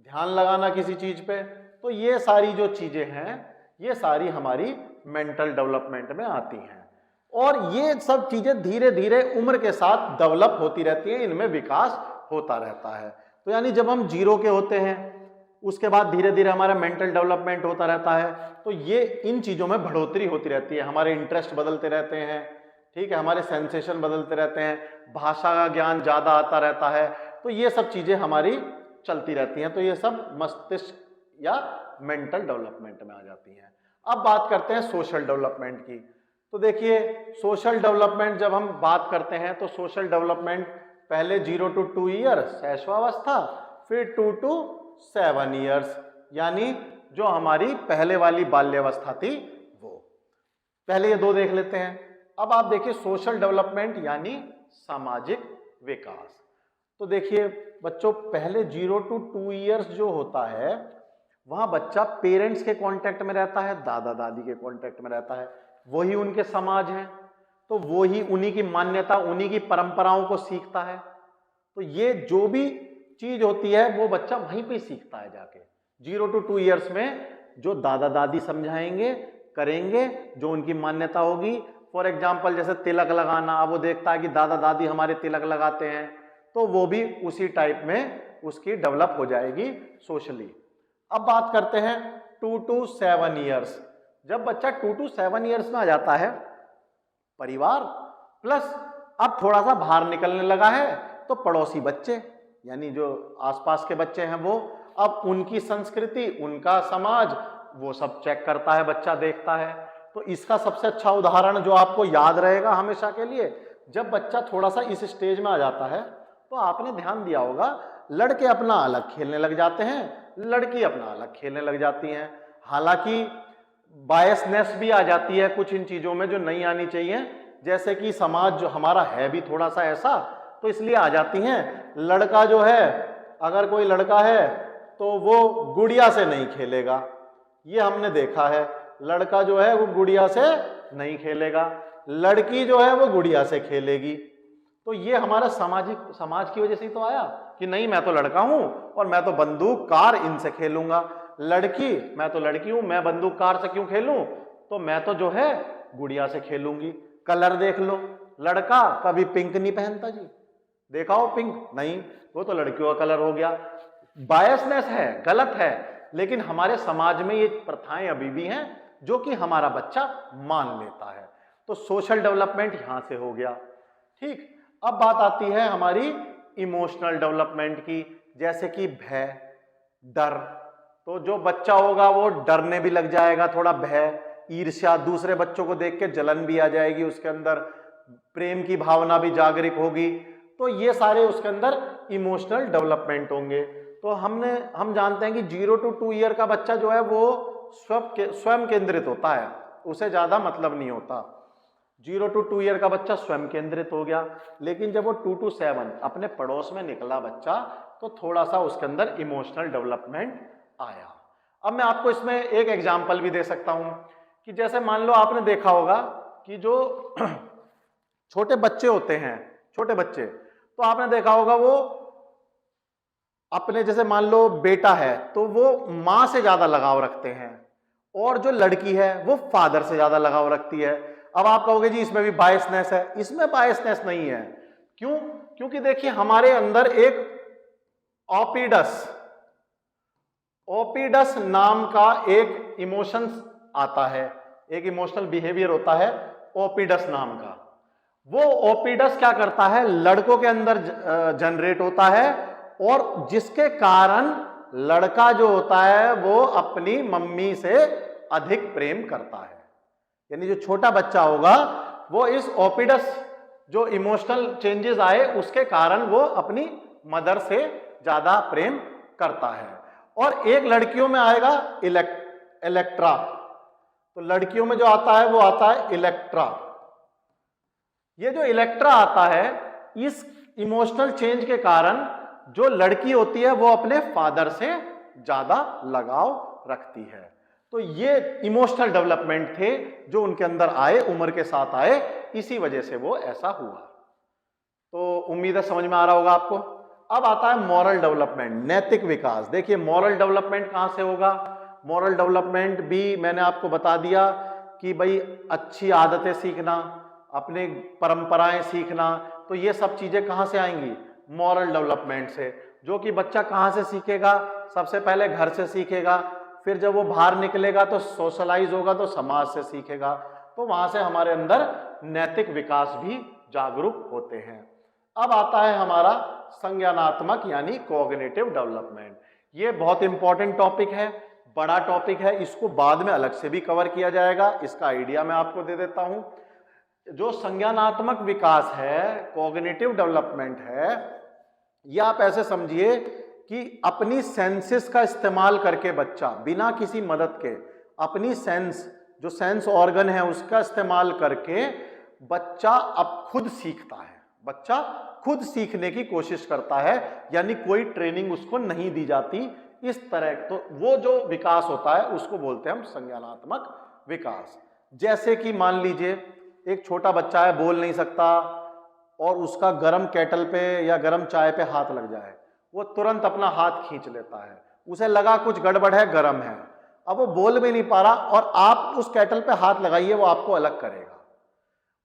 ध्यान लगाना किसी चीज पे, तो ये सारी जो चीजें हैं ये सारी हमारी मेंटल डेवलपमेंट में आती हैं। और ये सब चीजें धीरे धीरे उम्र के साथ डेवलप होती रहती हैं, इनमें विकास होता रहता है। तो यानी जब हम 0 के होते हैं उसके बाद धीरे धीरे हमारा मेंटल डेवलपमेंट होता रहता है। तो ये इन चीजों में बढ़ोतरी होती रहती है, हमारे इंटरेस्ट बदलते रहते हैं, ठीक है, हमारे सेंसेशन बदलते रहते हैं, भाषा का ज्ञान ज्यादा आता रहता है। तो ये सब चीजें हमारी चलती रहती हैं। तो ये सब मस्तिष्क या मेंटल डेवलपमेंट में आ जाती हैं। अब बात करते हैं सोशल डेवलपमेंट की। तो देखिए सोशल डेवलपमेंट जब हम बात करते हैं तो सोशल डेवलपमेंट पहले 0 to 2 ईयर शैशवावस्था, फिर 2 to 7 ईयर्स, यानी जो हमारी पहले वाली बाल्यावस्था थी वो। पहले ये 2 देख लेते हैं। अब आप देखिए सोशल डेवलपमेंट यानी सामाजिक विकास। तो देखिए बच्चों पहले 0 to 2 ईयर्स जो होता है वहां बच्चा पेरेंट्स के कांटेक्ट में रहता है, दादा दादी के कांटेक्ट में रहता है, वही उनके समाज हैं, तो वो ही उन्हीं की मान्यता, उन्हीं की परंपराओं को सीखता है। तो ये जो भी चीज होती है वो बच्चा वहीं पे सीखता है जाके। 0 to 2 ईयर्स में जो दादा दादी समझाएंगे, करेंगे, जो उनकी मान्यता होगी, फॉर एग्जाम्पल जैसे तिलक लगाना, अब वो देखता है कि दादा दादी हमारे तिलक लगाते हैं, तो वो भी उसी टाइप में उसकी डेवलप हो जाएगी सोशली। अब बात करते हैं 2 to 7 ईयर्स। जब बच्चा 2 to 7 ईयर्स में आ जाता है, परिवार प्लस अब थोड़ा सा बाहर निकलने लगा है, तो पड़ोसी बच्चे यानी जो आसपास के बच्चे हैं वो, अब उनकी संस्कृति, उनका समाज, वो सब चेक करता है बच्चा, देखता है। तो इसका सबसे अच्छा उदाहरण जो आपको याद रहेगा हमेशा के लिए, जब बच्चा थोड़ा सा इस स्टेज में आ जाता है तो आपने ध्यान दिया होगा, लड़के अपना अलग खेलने लग जाते हैं, लड़की अपना अलग खेलने लग जाती हैं। हालांकि बायसनेस भी आ जाती है कुछ इन चीजों में जो नहीं आनी चाहिए, जैसे कि समाज जो हमारा है भी थोड़ा सा ऐसा, तो इसलिए आ जाती हैं। लड़का जो है, अगर कोई लड़का है तो वो गुड़िया से नहीं खेलेगा, ये हमने देखा है। लड़का जो है वो गुड़िया से नहीं खेलेगा, लड़की जो है वो गुड़िया से खेलेगी। तो ये हमारा समाज की वजह से ही तो आया कि नहीं मैं तो लड़का हूं और मैं तो बंदूक कार इनसे खेलूंगा, लड़की मैं तो लड़की हूं, मैं बंदूक कार से क्यों खेलूं, तो मैं तो जो है गुड़िया से खेलूंगी। कलर देख लो, लड़का कभी पिंक नहीं पहनता जी, देखा हो पिंक, नहीं, वो तो लड़कियों का कलर हो गया। बायसनेस है, गलत है, लेकिन हमारे समाज में ये प्रथाएं अभी भी हैं जो कि हमारा बच्चा मान लेता है। तो सोशल डेवलपमेंट यहां से हो गया। ठीक, अब बात आती है हमारी इमोशनल डेवलपमेंट की, जैसे कि भय, डर। तो जो बच्चा होगा वो डरने भी लग जाएगा, थोड़ा भय, ईर्ष्या, दूसरे बच्चों को देख के जलन भी आ जाएगी उसके अंदर, प्रेम की भावना भी जागृत होगी। तो ये सारे उसके अंदर इमोशनल डेवलपमेंट होंगे। तो हम जानते हैं कि 0 to 2 ईयर का बच्चा जो है वो स्वयं केंद्रित होता है, उसे ज्यादा मतलब नहीं होता। 0 to 2 ईयर का बच्चा स्वयं केंद्रित हो गया, लेकिन जब वो 2 to 7 अपने पड़ोस में निकला बच्चा, तो थोड़ा सा उसके अंदर इमोशनल डेवलपमेंट आया। अब मैं आपको इसमें एक एग्जाम्पल भी दे सकता हूं कि जैसे मान लो आपने देखा होगा कि जो छोटे बच्चे होते हैं, छोटे बच्चे, तो आपने देखा होगा वो अपने, जैसे मान लो बेटा है तो वो मां से ज्यादा लगाव रखते हैं, और जो लड़की है वो फादर से ज्यादा लगाव रखती है। अब आप कहोगे जी इसमें भी बायसनेस है, इसमें बायसनेस नहीं है। क्यों? क्योंकि देखिए हमारे अंदर एक ओपीडस नाम का एक इमोशंस आता है, एक इमोशनल बिहेवियर होता है ओपीडस नाम का। वो ओपीडस क्या करता है, लड़कों के अंदर जनरेट होता है, और जिसके कारण लड़का जो होता है वो अपनी मम्मी से अधिक प्रेम करता है। यानी जो छोटा बच्चा होगा वो इस ओपीडस जो इमोशनल चेंजेस आए उसके कारण वो अपनी मदर से ज्यादा प्रेम करता है। और एक लड़कियों में आएगा इलेक्ट्रा, तो लड़कियों में जो आता है वो आता है इलेक्ट्रा। ये जो इलेक्ट्रा आता है, इस इमोशनल चेंज के कारण जो लड़की होती है वो अपने फादर से ज्यादा लगाव रखती है। तो ये इमोशनल डेवलपमेंट थे जो उनके अंदर आए, उम्र के साथ आए, इसी वजह से वो ऐसा हुआ। तो उम्मीद है समझ में आ रहा होगा आपको। अब आता है मॉरल डेवलपमेंट, नैतिक विकास। देखिए मॉरल डेवलपमेंट कहां से होगा, मॉरल डेवलपमेंट भी मैंने आपको बता दिया कि भाई अच्छी आदतें सीखना, अपने परंपराएं सीखना, तो ये सब चीजें कहां से आएंगी, मॉरल डेवलपमेंट से। जो कि बच्चा कहां से सीखेगा, सबसे पहले घर से सीखेगा, फिर जब वो बाहर निकलेगा तो सोशलाइज होगा तो समाज से सीखेगा, तो वहां से हमारे अंदर नैतिक विकास भी जागरूक होते हैं। अब आता है हमारा संज्ञानात्मक यानी कॉग्निटिव डेवलपमेंट। ये बहुत इंपॉर्टेंट टॉपिक है, बड़ा टॉपिक है, इसको बाद में अलग से भी कवर किया जाएगा, इसका आइडिया मैं आपको दे देता हूं। जो संज्ञानात्मक विकास है, कॉग्निटिव डेवलपमेंट है, यह आप ऐसे समझिए कि अपनी सेंसेस का इस्तेमाल करके बच्चा बिना किसी मदद के अपनी जो सेंस ऑर्गन है उसका इस्तेमाल करके बच्चा अब खुद सीखता है, बच्चा खुद सीखने की कोशिश करता है, यानी कोई ट्रेनिंग उसको नहीं दी जाती इस तरह। तो वो जो विकास होता है उसको बोलते हैं हम संज्ञानात्मक विकास। जैसे कि मान लीजिए एक छोटा बच्चा है, बोल नहीं सकता, और उसका गरम केटल पे या गरम चाय पे हाथ लग जाए, वो तुरंत अपना हाथ खींच लेता है, उसे लगा कुछ गड़बड़ है, गरम है, अब वो बोल भी नहीं पा रहा, और आप उस केटल पे हाथ लगाइए वो आपको अलग करेगा।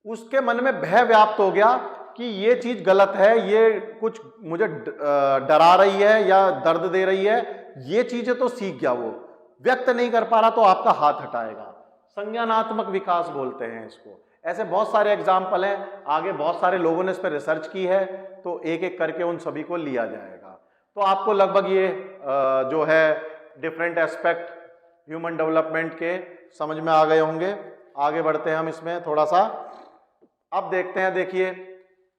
उसके मन में भय व्याप्त हो गया कि ये चीज गलत है, ये कुछ मुझे डरा रही है या दर्द दे रही है, ये चीजें तो सीख गया, वो व्यक्त नहीं कर पा रहा तो आपका हाथ हटाएगा। संज्ञानात्मक विकास बोलते हैं इसको। ऐसे बहुत सारे एग्जाम्पल हैं, आगे बहुत सारे लोगों ने इस पर रिसर्च की है, तो एक एक करके उन सभी को लिया जाएगा। तो आपको लगभग ये जो है डिफरेंट एस्पेक्ट ह्यूमन डेवलपमेंट के समझ में आ गए होंगे। आगे बढ़ते हैं हम इसमें थोड़ा सा। अब देखते हैं, देखिए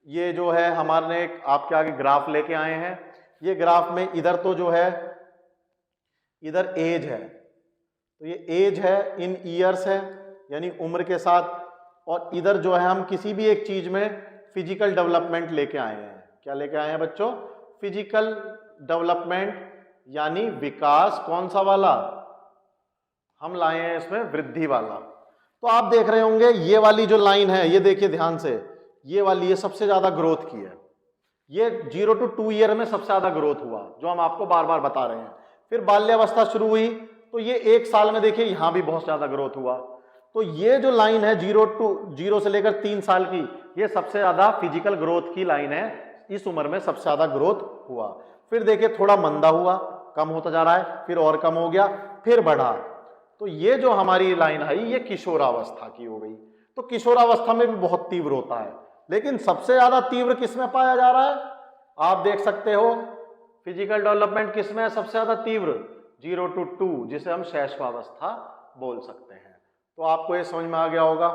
ये जो है हमारे एक आपके आगे ग्राफ लेके आए हैं। ये ग्राफ में इधर तो जो है इधर एज है, तो ये एज है इन ईयर्स है, यानी उम्र के साथ, और इधर जो है हम किसी भी एक चीज में फिजिकल डेवलपमेंट लेके आए हैं। क्या लेके आए हैं बच्चों? फिजिकल डेवलपमेंट, यानी विकास। कौन सा वाला? हम लाए हैं इसमें वृद्धि वाला। तो आप देख रहे होंगे ये वाली जो लाइन है, ये देखिए ध्यान से, ये वाली, ये सबसे ज्यादा ग्रोथ की है। ये 0 to 2 ईयर में सबसे ज्यादा ग्रोथ हुआ, जो हम आपको बार बार बता रहे हैं। फिर बाल्यावस्था शुरू हुई, तो ये 1 साल में देखिए यहां भी बहुत ज्यादा ग्रोथ हुआ। तो ये जो लाइन है 0 से लेकर 3 साल की, ये सबसे ज्यादा फिजिकल ग्रोथ की लाइन है। इस उम्र में सबसे ज्यादा ग्रोथ हुआ। फिर देखिए थोड़ा मंदा हुआ, कम होता जा रहा है, फिर और कम हो गया, फिर बढ़ा। तो ये जो हमारी लाइन आई, ये किशोरावस्था की हो गई। तो किशोरावस्था में भी बहुत तीव्र होता है, लेकिन सबसे ज्यादा तीव्र किसमें पाया जा रहा है? आप देख सकते हो फिजिकल डेवलपमेंट किसमें है सबसे ज्यादा तीव्र? 0 to 2, जिसे हम शैशवावस्था बोल सकते हैं। तो आपको ये समझ में आ गया होगा।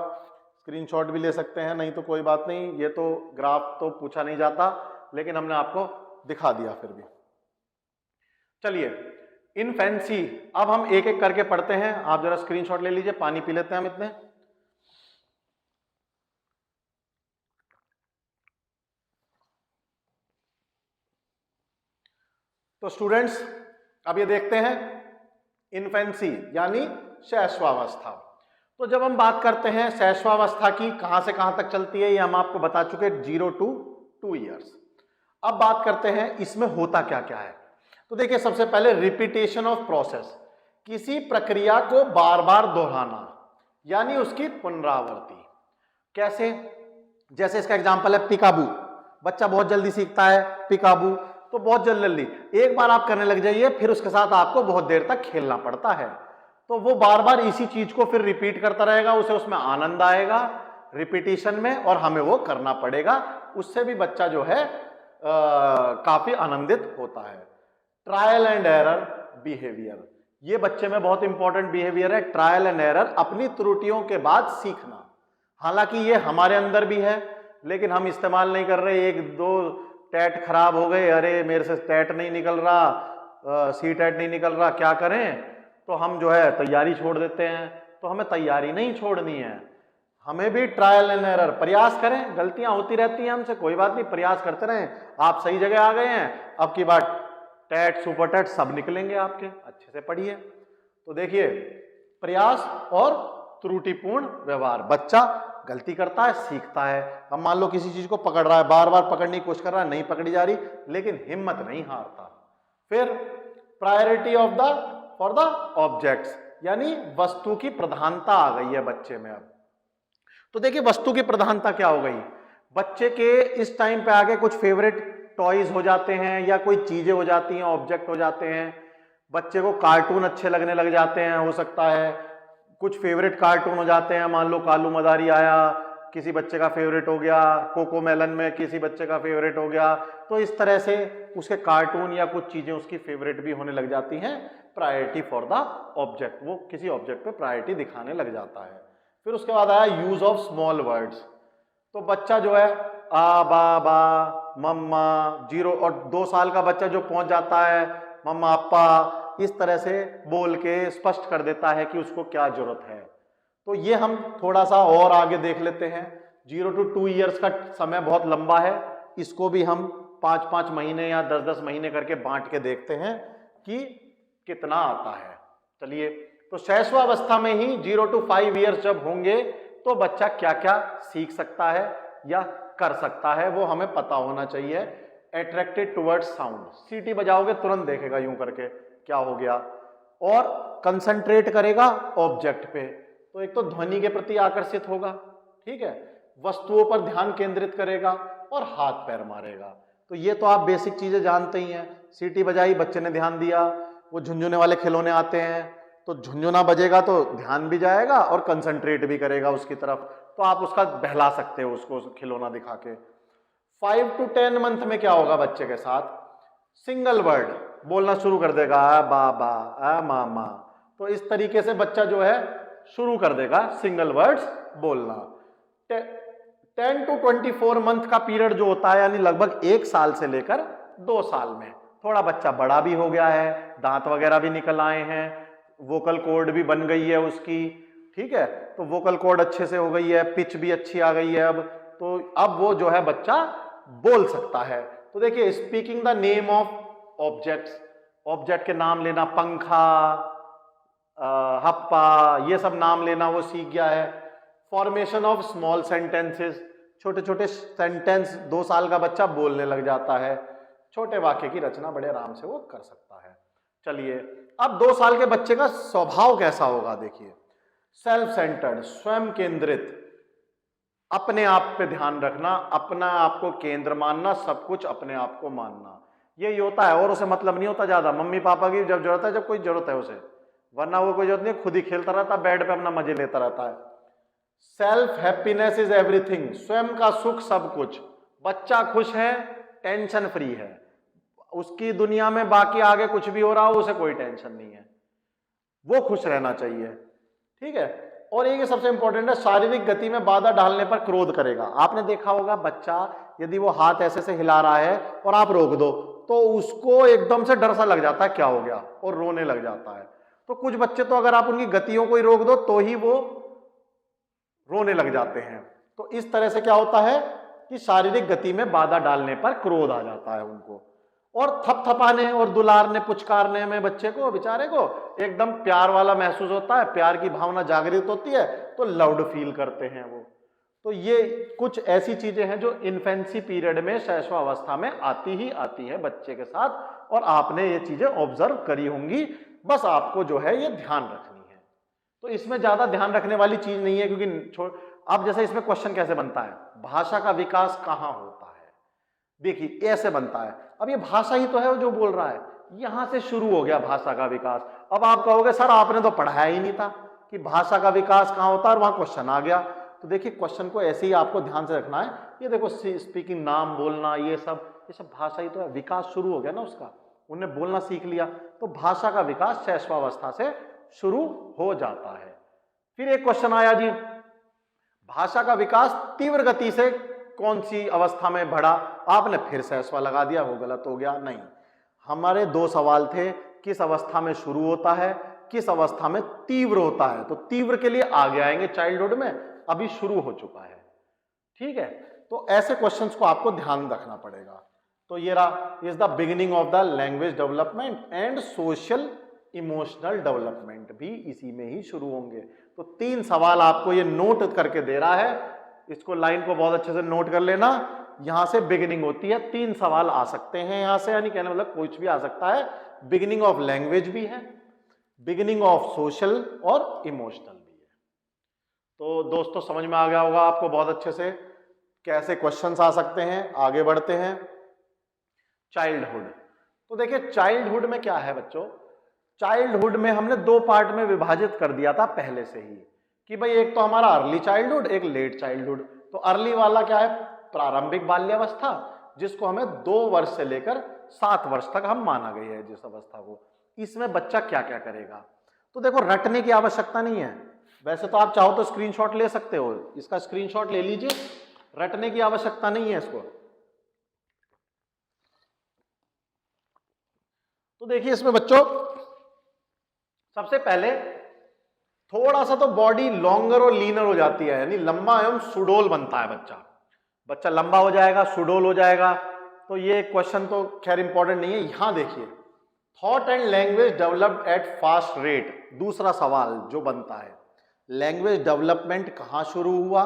स्क्रीनशॉट भी ले सकते हैं, नहीं तो कोई बात नहीं, ये तो ग्राफ तो पूछा नहीं जाता, लेकिन हमने आपको दिखा दिया फिर भी। चलिए, इनफेंसी, अब हम एक एक करके पढ़ते हैं। आप जरा स्क्रीनशॉट ले लीजिए, पानी पी लेते हैं हम इतने। तो स्टूडेंट्स अब ये देखते हैं इनफेंसी यानी शैशवावस्था। तो जब हम बात करते हैं शैशवावस्था की, कहां से कहां तक चलती है, ये हम आपको बता चुके, 0 to 2 ईयर्स। अब बात करते हैं इसमें होता क्या क्या है। तो देखिए सबसे पहले रिपीटेशन ऑफ प्रोसेस, किसी प्रक्रिया को बार बार दोहराना, यानी उसकी पुनरावृत्ति। कैसे? जैसे इसका एग्जांपल है पिकाबू। बच्चा बहुत जल्दी सीखता है पिकाबू, तो बहुत जल्दी एक बार आप करने लग जाइए, फिर उसके साथ आपको बहुत देर तक खेलना पड़ता है। तो वो बार बार इसी चीज को फिर रिपीट करता रहेगा, उसे उसमें आनंद आएगा रिपीटिशन में, और हमें वो करना पड़ेगा। उससे भी बच्चा जो है काफी आनंदित होता है। ट्रायल एंड एरर बिहेवियर, ये बच्चे में बहुत इंपॉर्टेंट बिहेवियर है। ट्रायल एंड एरर, अपनी त्रुटियों के बाद सीखना। हालांकि ये हमारे अंदर भी है, लेकिन हम इस्तेमाल नहीं कर रहे। 1-2 टैट खराब हो गए, अरे मेरे से टैट नहीं निकल रहा, सी टैट नहीं निकल रहा, क्या करें? तो हम जो है तैयारी छोड़ देते हैं। तो हमें तैयारी नहीं छोड़नी है, हमें भी ट्रायल एंड एरर, प्रयास करें। गलतियां होती रहती हैं हमसे, कोई बात नहीं, प्रयास करते रहें। आप सही जगह आ गए हैं, अब की बार टैट सुपर टैट सब निकलेंगे आपके। अच्छे से पढ़िए। तो देखिए, प्रयास और त्रुटिपूर्ण व्यवहार, बच्चा गलती करता है, सीखता है। अब मान लो किसी चीज को पकड़ रहा है, बार बार पकड़ने की कोशिश कर रहा है, नहीं पकड़ी जा रही, लेकिन हिम्मत नहीं हारता। फिर priority of the for the objects, यानी वस्तु की प्रधानता आ गई है बच्चे में अब। तो देखिए वस्तु की प्रधानता क्या हो गई, बच्चे के इस टाइम पे आगे कुछ फेवरेट टॉयज हो जाते हैं, या कोई चीजें हो जाती हैं, ऑब्जेक्ट हो जाते हैं। बच्चे को कार्टून अच्छे लगने लग जाते हैं, हो सकता है कुछ फेवरेट कार्टून हो जाते हैं। मान लो कालू मदारी आया, किसी बच्चे का फेवरेट हो गया, कोको मेलन में किसी बच्चे का फेवरेट हो गया। तो इस तरह से उसके कार्टून या कुछ चीजें उसकी फेवरेट भी होने लग जाती हैं। प्रायोरिटी फॉर द ऑब्जेक्ट, वो किसी ऑब्जेक्ट पे प्रायोरिटी दिखाने लग जाता है। फिर उसके बाद आया यूज ऑफ स्मॉल वर्ड्स। तो बच्चा जो है आ बा बा मम्मा, 0 और 2 साल का बच्चा जो पहुंच जाता है मम्मा पापा, इस तरह से बोल के स्पष्ट कर देता है कि उसको क्या जरूरत है। तो ये हम थोड़ा सा और आगे देख लेते हैं। 0 to 2 ईयर्स का समय बहुत लंबा है, इसको भी हम 5-5 महीने या 10-10 महीने करके बांट के देखते हैं कि कितना आता है। चलिए, तो शैशवावस्था में ही 0 to 5 ईयर्स जब होंगे, तो बच्चा क्या क्या सीख सकता है या कर सकता है, वो हमें पता होना चाहिए। अट्रैक्टेड टुवर्ड्स साउंड, सीटी बजाओगे तुरंत देखेगा यूं करके क्या हो गया, और कंसंट्रेट करेगा ऑब्जेक्ट पे, तो एक तो ध्वनि के प्रति आकर्षित होगा, ठीक है। वस्तुओं पर ध्यान केंद्रित करेगा और हाथ पैर मारेगा। तो ये तो आप बेसिक चीजें जानते ही हैं। सीटी बजाई, बच्चे ने ध्यान दिया, वो झुंझुने वाले खिलौने आते हैं तो झुंझुना बजेगा तो ध्यान भी जाएगा और कंसंट्रेट भी करेगा उसकी तरफ, तो आप उसका बहला सकते हो उसको खिलौना दिखा के। 5 to 10 मंथ में क्या होगा बच्चे के साथ, सिंगल वर्ड बोलना शुरू कर देगा, आ बाबा, आ मामा। तो इस तरीके से बच्चा जो है शुरू कर देगा सिंगल वर्ड्स बोलना। 10 to 24 मंथ का पीरियड जो होता है, यानी लगभग 1 साल से लेकर 2 साल में, थोड़ा बच्चा बड़ा भी हो गया है, दांत वगैरह भी निकल आए हैं, वोकल कॉर्ड भी बन गई है उसकी, ठीक है, तो वोकल कॉर्ड अच्छे से हो गई है, पिच भी अच्छी आ गई है अब, तो अब वो जो है बच्चा बोल सकता है। तो देखिए, speaking the name of objects, object के नाम लेना, पंखा, हप्पा, ये सब नाम लेना वो सीख गया है। फॉर्मेशन ऑफ स्मॉल सेंटेंसेस, छोटे छोटे सेंटेंस 2 साल का बच्चा बोलने लग जाता है, छोटे वाक्य की रचना बड़े आराम से वो कर सकता है। चलिए, अब 2 साल के बच्चे का स्वभाव कैसा होगा देखिए, सेल्फ सेंटर्ड, स्वयं केंद्रित, अपने आप पे ध्यान रखना, अपना आप को केंद्र मानना, सब कुछ अपने आप को मानना, यही होता है। और उसे मतलब नहीं होता ज्यादा, मम्मी पापा की जब जरूरत है, जब कोई जरूरत है उसे, वरना वो कोई जरूरत नहीं, खुद ही खेलता रहता है बेड पे, अपना मजे लेता रहता है। सेल्फ हैप्पीनेस इज एवरीथिंग, स्वयं का सुख सब कुछ, बच्चा खुश है, टेंशन फ्री है, उसकी दुनिया में बाकी आगे कुछ भी हो रहा हो उसे कोई टेंशन नहीं है, वो खुश रहना चाहिए, ठीक है। और एक सबसे इंपॉर्टेंट है, शारीरिक गति में बाधा डालने पर क्रोध करेगा। आपने देखा होगा बच्चा यदि वो हाथ ऐसे से हिला रहा है और आप रोक दो तो उसको एकदम से डर सा लग जाता है, क्या हो गया, और रोने लग जाता है। तो कुछ बच्चे तो अगर आप उनकी गतियों को ही रोक दो तो ही वो रोने लग जाते हैं। तो इस तरह से क्या होता है कि शारीरिक गति में बाधा डालने पर क्रोध आ जाता है उनको। और थपथपाने और दुलारने पुचकारने में बच्चे को, बेचारे को एकदम प्यार वाला महसूस होता है, प्यार की भावना जागृत होती है, तो लव्ड फील करते हैं वो। तो ये कुछ ऐसी चीजें हैं जो इन्फेंसी पीरियड में, शैशवावस्था में आती ही आती है बच्चे के साथ, और आपने ये चीजें ऑब्जर्व करी होंगी, बस आपको जो है ये ध्यान रखनी है। तो इसमें ज्यादा ध्यान रखने वाली चीज नहीं है, क्योंकि अब जैसे इसमें क्वेश्चन कैसे बनता है, भाषा का विकास कहाँ होता है, देखिए ऐसे बनता है। अब ये भाषा ही तो है जो बोल रहा है, यहां से शुरू हो गया भाषा का विकास। अब आप कहोगे सर आपने तो पढ़ाया ही नहीं था कि भाषा का विकास कहाँ होता है, और वहां क्वेश्चन आ गया। तो देखिए, क्वेश्चन को ऐसे ही आपको ध्यान से रखना है। ये देखो, स्पीकिंग, नाम बोलना, ये सब भाषा ही तो है, विकास शुरू हो गया ना उसका, उन्होंने बोलना सीख लिया, तो भाषा का विकास शैशवावस्था से शुरू हो जाता है। फिर एक क्वेश्चन आया जी, भाषा का विकास तीव्र गति से कौन सी अवस्था में बढ़ा, आपने फिर शैशवा लगा दिया, वो गलत हो गया। नहीं, हमारे 2 सवाल थे, किस अवस्था में शुरू होता है, किस अवस्था में तीव्र होता है। तो तीव्र के लिए आगे आएंगे चाइल्डहुड में, अभी शुरू हो चुका है, ठीक है। तो ऐसे क्वेश्चंस को आपको ध्यान रखना पड़ेगा। तो ये रहा, is the beginning of the language development and social emotional development भी इसी में ही शुरू होंगे। तो 3 सवाल आपको ये नोट करके दे रहा है, इसको लाइन को बहुत अच्छे से नोट कर लेना। यहां से बिगिनिंग होती है, 3 सवाल आ सकते हैं यहां से, यानी कहने मतलब कुछ भी आ सकता है। बिगिनिंग ऑफ लैंग्वेज भी है, बिगिनिंग ऑफ सोशल और इमोशनल भी है। तो दोस्तों समझ में आ गया होगा आपको बहुत अच्छे से कैसे क्वेश्चंस आ सकते हैं। आगे बढ़ते हैं, चाइल्डहुड। तो देखिए, चाइल्डहुड में क्या है बच्चों, चाइल्डहुड में हमने 2 पार्ट में विभाजित कर दिया था पहले से ही, कि भाई एक तो हमारा अर्ली चाइल्डहुड, एक लेट चाइल्डहुड। तो अर्ली वाला क्या है, प्रारंभिक बाल्यावस्था, जिसको हमें 2 वर्ष से लेकर 7 वर्ष तक हम माना गया है जिस अवस्था को। इसमें बच्चा क्या क्या करेगा, तो देखो रटने की आवश्यकता नहीं है। वैसे तो आप चाहो तो स्क्रीनशॉट ले सकते हो, इसका स्क्रीनशॉट ले लीजिए, रटने की आवश्यकता नहीं है इसको। तो देखिए इसमें बच्चों, सबसे पहले थोड़ा सा तो बॉडी लॉन्गर और लीनर हो जाती है, यानी लंबा एवं सुडोल बनता है बच्चा। बच्चा लंबा हो जाएगा, सुडोल हो जाएगा। तो ये क्वेश्चन तो खैर इंपॉर्टेंट नहीं है। यहां देखिए, thought and language developed eight fast rate, दूसरा सवाल जो बनता है, लैंग्वेज डेवलपमेंट कहां शुरू हुआ,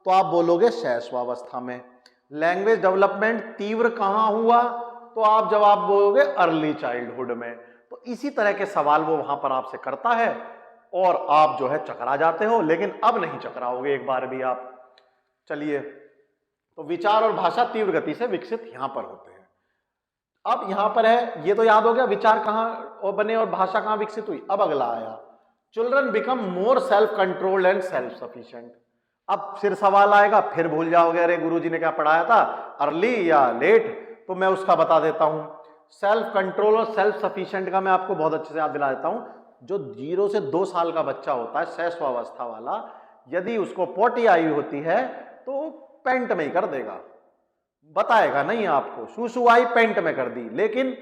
तो आप बोलोगे शैशवावस्था में। लैंग्वेज डेवलपमेंट तीव्र कहां हुआ, तो आप जवाब बोलोगे अर्ली चाइल्डहुड में। तो इसी तरह के सवाल वो वहां पर आपसे करता है और आप जो है चकरा जाते हो, लेकिन अब नहीं चकराओगे एक बार भी आप। चलिए, तो विचार और भाषा तीव्र गति से विकसित यहां पर होते हैं। अब यहां पर है, ये तो याद हो गया विचार कहां बने और भाषा कहां विकसित हुई। अब अगला आया, children become more self controlled and self sufficient. अब फिर सवाल आएगा, फिर भूल जाओगे अरे गुरुजी ने क्या पढ़ाया था, अर्ली या लेट, तो मैं उसका बता देता हूं। सेल्फ कंट्रोल और सेल्फ सफिशिएंट का मैं आपको बहुत अच्छे से याद दिला देता हूं। जो 0 से 2 साल का बच्चा होता है, शैशवावस्था वाला, यदि उसको पोटी आई होती है तो पैंट में ही कर देगा, बताएगा नहीं आपको, शूशु आई पैंट में कर दी। लेकिन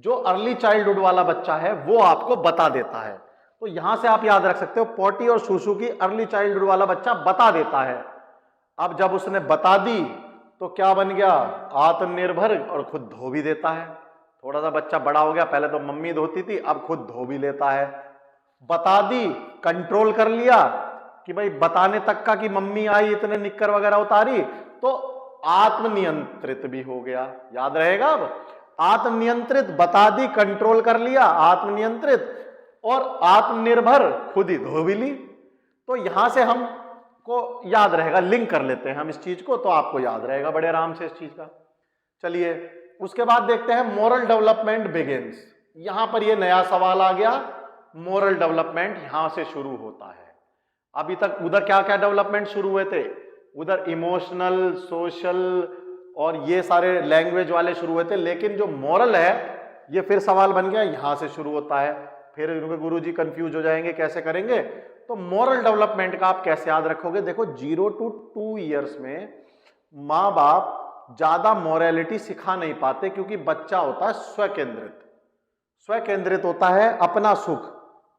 जो अर्ली चाइल्डहुड वाला बच्चा है वो आपको बता देता है। तो यहां से आप याद रख सकते हो, पोटी और शूशु की अर्ली चाइल्डहुड वाला बच्चा बता देता है। अब जब उसने बता दी तो क्या बन गया, आत्मनिर्भर, और खुद धो भी देता है। थोड़ा सा बच्चा बड़ा हो गया, पहले तो मम्मी धोती थी, अब खुद धो भी लेता है। बता दी, कंट्रोल कर लिया कि भाई बताने तक का कि मम्मी आई इतने निक्कर वगैरह उतारी, तो आत्मनियंत्रित भी हो गया। याद रहेगा, अब आत्मनियंत्रित, बता दी, कंट्रोल कर लिया, आत्मनियंत्रित, और आत्मनिर्भर, खुद ही धो भी ली। तो यहां से हम को याद रहेगा, लिंक कर लेते हैं हम इस चीज को, तो आपको याद रहेगा बड़े आराम से इस चीज का। चलिए, उसके बाद देखते हैं मोरल डेवलपमेंट बिगिंस। यहां पर ये नया सवाल आ गया, मोरल डेवलपमेंट यहां से शुरू होता है। अभी तक उधर क्या क्या डेवलपमेंट शुरू हुए थे, उधर इमोशनल, सोशल और ये सारे लैंग्वेज वाले शुरू हुए थे, लेकिन जो मोरल है ये फिर सवाल बन गया, यहां से शुरू होता है। फिर इनके गुरुजी कंफ्यूज हो जाएंगे कैसे करेंगे। तो मोरल डेवलपमेंट का आप कैसे याद रखोगे, देखो 0 to 2 ईयर्स में माँ बाप ज्यादा मोरालिटी सिखा नहीं पाते, क्योंकि बच्चा होता है स्वकेंद्रित, स्वकेंद्रित होता है, अपना सुख,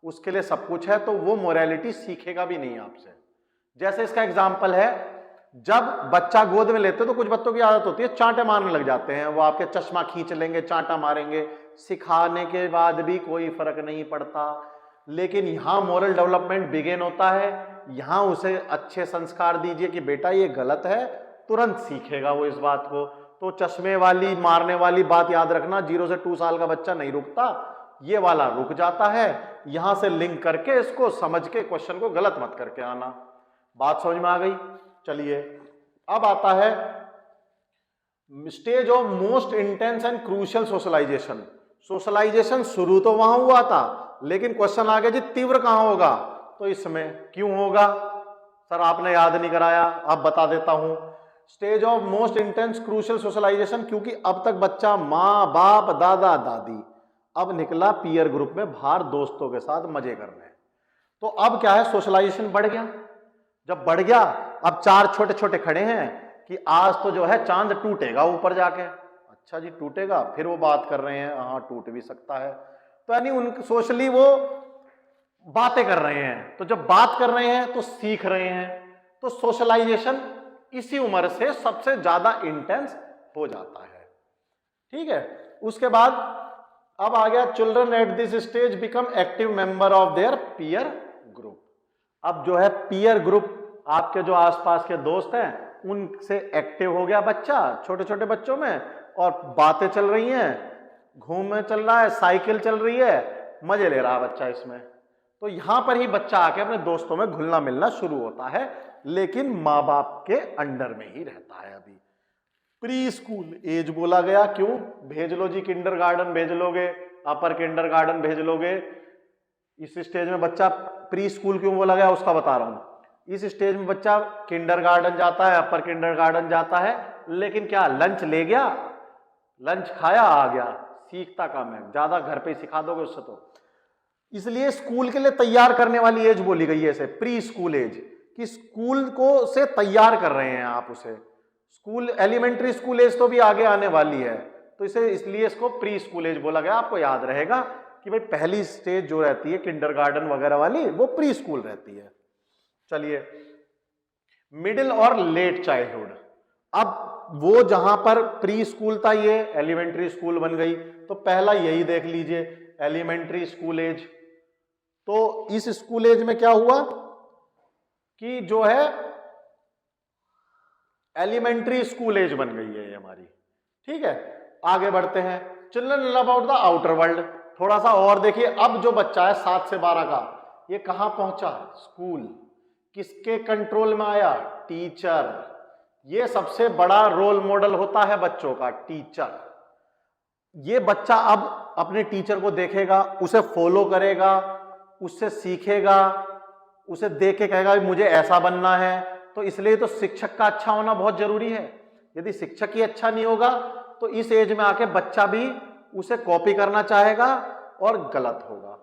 उसके लिए सब कुछ है, तो वो मोरालिटी सीखेगा भी नहीं आपसे। जैसे इसका एग्जाम्पल है, जब बच्चा गोद में लेते तो कुछ बच्चों की आदत होती है चांटे मारने लग जाते हैं, वो आपके चश्मा खींच लेंगे, चांटा मारेंगे, सिखाने के बाद भी कोई फर्क नहीं पड़ता। लेकिन यहां मोरल डेवलपमेंट बिगिन होता है, यहां उसे अच्छे संस्कार दीजिए कि बेटा ये गलत है, तुरंत सीखेगा वो इस बात को। तो चश्मे वाली मारने वाली बात याद रखना, 0 से 2 साल का बच्चा नहीं रुकता, ये वाला रुक जाता है। यहां से लिंक करके इसको समझ के क्वेश्चन को गलत मत करके आना। बात समझ में आ गई। चलिए, अब आता है stage of most intense and crucial socialisation. Socialisation शुरू तो वहां हुआ था, लेकिन क्वेश्चन आ गया जी तीव्र कहां होगा, तो इसमें क्यों होगा सर, आपने याद नहीं कराया, अब बता देता हूं। Stage of most intense crucial socialisation, क्योंकि अब तक बच्चा माँ बाप दादा दादी, अब निकला पीयर ग्रुप में बाहर दोस्तों के साथ मजे करने। तो अब क्या है, सोशलाइजेशन बढ़ गया। जब बढ़ गया, अब 4 छोटे छोटे खड़े हैं कि आज तो जो है चांद टूटेगा ऊपर जाके। अच्छा जी, टूटेगा, फिर वो बात कर रहे हैं, हाँ टूट भी सकता है। तो यानी उन सोशली वो बातें कर रहे हैं, तो जब बात कर रहे हैं तो सीख रहे हैं। तो सोशलाइजेशन इसी उम्र से सबसे ज्यादा इंटेंस हो जाता है। ठीक है, उसके बाद अब आ गया, children at this stage become active member of their peer group. अब जो है पीयर ग्रुप, आपके जो आसपास के दोस्त हैं उनसे एक्टिव हो गया बच्चा, छोटे छोटे बच्चों में, और बातें चल रही हैं, घूमने चल रहा है, साइकिल चल रही है, मजे ले रहा है बच्चा इसमें। तो यहां पर ही बच्चा आके अपने दोस्तों में घुलना मिलना शुरू होता है, लेकिन माँ बाप के अंडर में ही रहता है। अभी प्री स्कूल एज बोला गया, क्यों, भेज लो जी किंडरगार्टन भेज लोगे, अपर किंडरगार्टन भेज लोगे। इस स्टेज में बच्चा प्री स्कूल क्यों बोला गया उसका बता रहा हूं। इस स्टेज में बच्चा किंडरगार्टन जाता है, अपर किंडरगार्टन जाता है, लेकिन क्या लंच ले गया, लंच खाया आ गया, सीखता कम है, ज्यादा घर पे सिखा दोगे उससे। तो इसलिए स्कूल के लिए तैयार करने वाली एज बोली गई है इसे प्री स्कूल एज, कि स्कूल को से तैयार कर रहे हैं आप उसे। स्कूल एलिमेंट्री स्कूल एज तो भी आगे आने वाली है, तो इसे इसलिए इसको प्री स्कूल एज बोला गया। आपको याद रहेगा कि भाई पहली स्टेज जो रहती है किंडरगार्टन वगैरह वाली, वो प्री स्कूल रहती है। चलिए, मिडिल और लेट चाइल्डहुड, अब वो जहां पर प्री स्कूल था ये एलिमेंट्री स्कूल बन गई, तो पहला यही देख लीजिए एलिमेंट्री स्कूल एज। तो इस स्कूल एज में क्या हुआ कि जो है एलिमेंट्री स्कूल एज बन गई है ये हमारी। ठीक है, आगे बढ़ते हैं। Children learn about the outer world, थोड़ा सा और देखिए। अब जो बच्चा है 7 से 12 का, ये कहां पहुंचा, स्कूल, किसके कंट्रोल में आया, टीचर। ये सबसे बड़ा रोल मॉडल होता है बच्चों का, टीचर। ये बच्चा अब अपने टीचर को देखेगा, उसे फॉलो करेगा, उससे सीखेगा, उसे देख के कहेगा मुझे ऐसा बनना है। तो इसलिए तो शिक्षक का अच्छा होना बहुत जरूरी है। यदि शिक्षक ही अच्छा नहीं होगा तो इस एज में आके बच्चा भी उसे कॉपी करना चाहेगा और गलत होगा।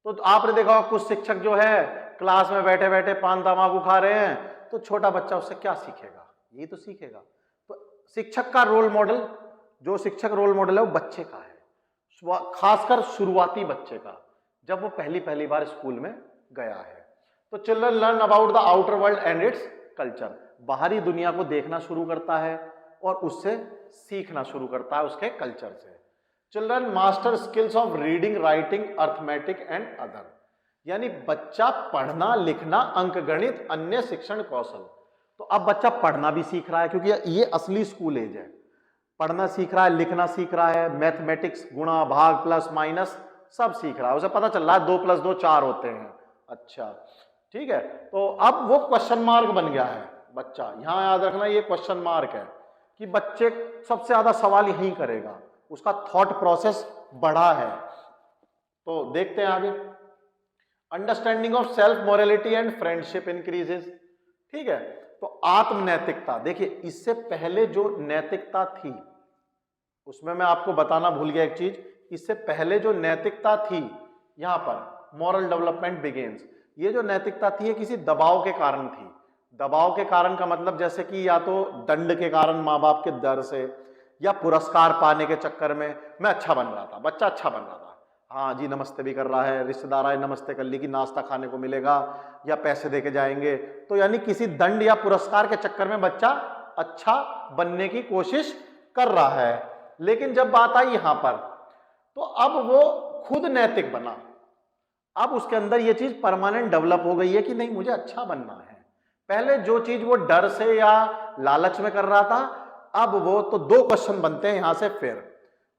तो आपने देखा कुछ शिक्षक जो है क्लास में बैठे बैठे पान तंबाकू खा रहे हैं, तो छोटा बच्चा उससे क्या सीखेगा? यही तो सीखेगा। तो शिक्षक का रोल मॉडल, जो शिक्षक रोल मॉडल है वो बच्चे का है, खासकर शुरुआती बच्चे का, जब वो पहली बार स्कूल में गया है। तो children learn about the outer world and its culture. बाहरी दुनिया को देखना शुरू करता है और उससे सीखना शुरू करता है, उसके कल्चर से। Children master skills of reading, writing, arithmetic and other. यानी बच्चा पढ़ना, लिखना, अंकगणित, अन्य शिक्षण कौशल। तो अब बच्चा पढ़ना भी सीख रहा है, क्योंकि ये असली स्कूल एज है। पढ़ना सीख रहा है, लिखना सीख रहा है, मैथमेटिक्स, गुणा भाग प्लस माइनस सब सीख रहा है। उसे पता चल रहा है 2 + 2 4 होते हैं। अच्छा, ठीक है। तो अब वो क्वेश्चन मार्क बन गया है बच्चा। यहां याद रखना ये क्वेश्चन मार्क है कि बच्चे सबसे ज्यादा सवाल यही करेगा, उसका थॉट प्रोसेस बढ़ा है। तो देखते हैं आगे। Understanding of self morality and friendship increases. ठीक है। तो आत्म नैतिकता, देखिए इससे पहले जो नैतिकता थी उसमें मैं आपको बताना भूल गया एक चीज। इससे पहले जो नैतिकता थी, यहां पर मॉरल डेवलपमेंट बिगिंस, ये जो नैतिकता थी ये किसी दबाव के कारण थी। दबाव के कारण का मतलब जैसे कि या तो दंड के कारण, माँ बाप के डर से, या पुरस्कार पाने के चक्कर में मैं अच्छा बन रहा था, बच्चा अच्छा बन रहा था, हाँ जी नमस्ते भी कर रहा है, रिश्तेदार आए नमस्ते कर ली कि नाश्ता खाने को मिलेगा या पैसे देके जाएंगे। तो यानी किसी दंड या पुरस्कार के चक्कर में बच्चा अच्छा बनने की कोशिश कर रहा है। लेकिन जब बात आई यहां पर, तो अब वो खुद नैतिक बना। अब उसके अंदर ये चीज परमानेंट डेवलप हो गई है कि नहीं मुझे अच्छा बनना है। पहले जो चीज वो डर से या लालच में कर रहा था, अब वो तो 2 क्वेश्चन बनते हैं यहां से। फिर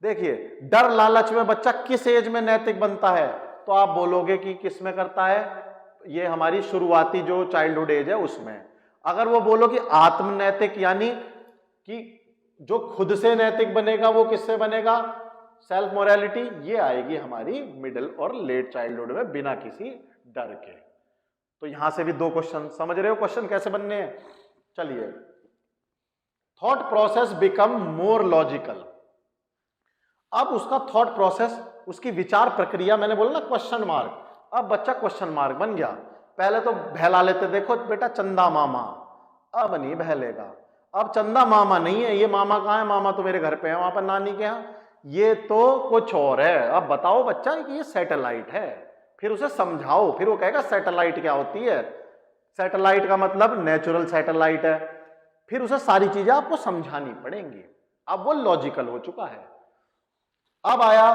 देखिए डर लालच में बच्चा किस एज में नैतिक बनता है? तो आप बोलोगे कि किस में करता है? ये हमारी शुरुआती जो चाइल्डहुड एज है उसमें। अगर वो बोलो कि आत्म नैतिक, यानी कि जो खुद से नैतिक बनेगा वो किससे बनेगा? सेल्फ मोरालिटी, ये आएगी हमारी मिडिल और लेट चाइल्डहुड में बिना किसी डर के। तो यहां से भी 2 क्वेश्चन, समझ रहे हो क्वेश्चन कैसे बनने हैं? चलिए, thought process become more logical. अब उसका थॉट प्रोसेस, उसकी विचार प्रक्रिया, मैंने बोला ना क्वेश्चन मार्क, अब बच्चा क्वेश्चन मार्क बन गया। पहले तो बहला लेते, देखो बेटा चंदा मामा, अब नहीं बहलेगा। अब चंदा मामा नहीं है, ये मामा कहाँ है? मामा तो मेरे घर पे है, वहां पर नानी के यहाँ, ये तो कुछ और है। अब बताओ बच्चा कि ये सैटेलाइट है, फिर उसे समझाओ, फिर वो कहेगा सैटेलाइट क्या होती है, सैटेलाइट का मतलब नेचुरल सैटेलाइट है। फिर उसे सारी चीजें आपको समझानी पड़ेंगी। अब वो लॉजिकल हो चुका है। अब आया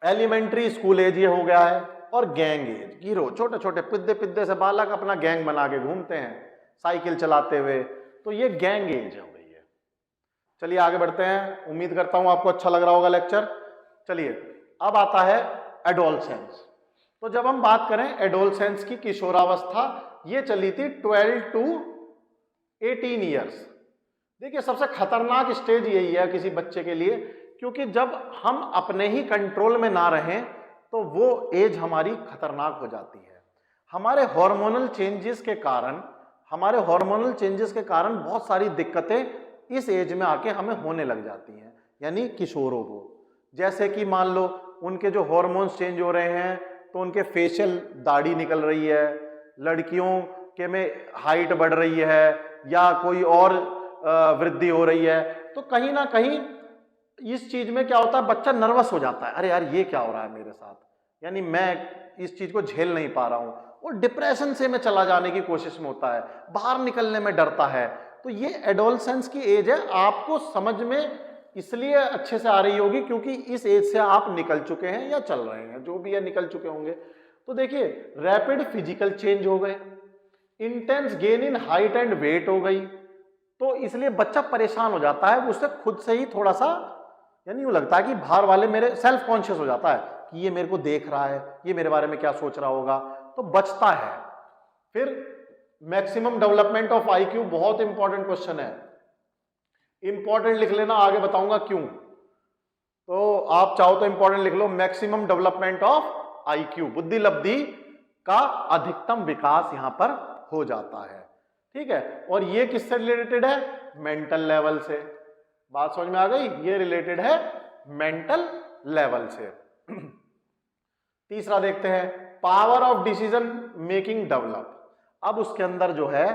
एलिमेंट्री स्कूल एज, ये हो गया है, और गैंग एज, गिरो, छोटे छोटे पिद्दे पिद्दे से बालक अपना गैंग बना के घूमते हैं साइकिल चलाते हुए, तो ये गैंग एज हो गई है। चलिए आगे बढ़ते हैं, उम्मीद करता हूं आपको अच्छा लग रहा होगा लेक्चर। चलिए अब आता है एडोलसेंस। तो जब हम बात करें एडोलसेंस की, किशोरावस्था, ये चली थी 12 to 18 ईयर्स। देखिए सबसे खतरनाक स्टेज यही है किसी बच्चे के लिए, क्योंकि जब हम अपने ही कंट्रोल में ना रहें तो वो एज हमारी खतरनाक हो जाती है। हमारे हार्मोनल चेंजेस के कारण, बहुत सारी दिक्कतें इस एज में आके हमें होने लग जाती हैं, यानी किशोरों को। जैसे कि मान लो उनके जो हार्मोन्स चेंज हो रहे हैं, तो उनके फेशियल दाढ़ी निकल रही है, लड़कियों के में हाइट बढ़ रही है, या कोई और वृद्धि हो रही है। तो कहीं ना कहीं इस चीज में क्या होता है, बच्चा नर्वस हो जाता है, अरे यार ये क्या हो रहा है मेरे साथ, यानी मैं इस चीज को झेल नहीं पा रहा हूं, और डिप्रेशन से में चला जाने की कोशिश में होता है, बाहर निकलने में डरता है। तो ये एडोलसेंस की एज है, आपको समझ में इसलिए अच्छे से आ रही होगी क्योंकि इस एज से आप निकल चुके हैं या चल रहे हैं, जो भी है निकल चुके होंगे। तो देखिए रैपिड फिजिकल चेंज हो गए, intense gain in height and weight हो गई। तो इसलिए बच्चा परेशान हो जाता है, उससे खुद से ही थोड़ा सा, यानी यूं लगता है कि बाहर वाले मेरे, सेल्फ कॉन्शियस हो जाता है कि ये मेरे को देख रहा है, ये मेरे बारे में क्या सोच रहा होगा, तो बचता है। फिर मैक्सिमम डेवलपमेंट ऑफ आईक्यू बहुत इंपॉर्टेंट क्वेश्चन है, इंपॉर्टेंट लिख लेना, आगे बताऊंगा क्यों। तो आप चाहो तो इंपॉर्टेंट लिख लो, मैक्सिमम डेवलपमेंट ऑफ आईक्यू, बुद्धि लब्धि का अधिकतम विकास यहां पर हो जाता है, ठीक है। और ये किससे रिलेटेड है? मेंटल लेवल से। बात समझ में आ गई? ये रिलेटेड है मेंटल लेवल से। तीसरा देखते हैं, power of decision making develop. अब उसके अंदर जो है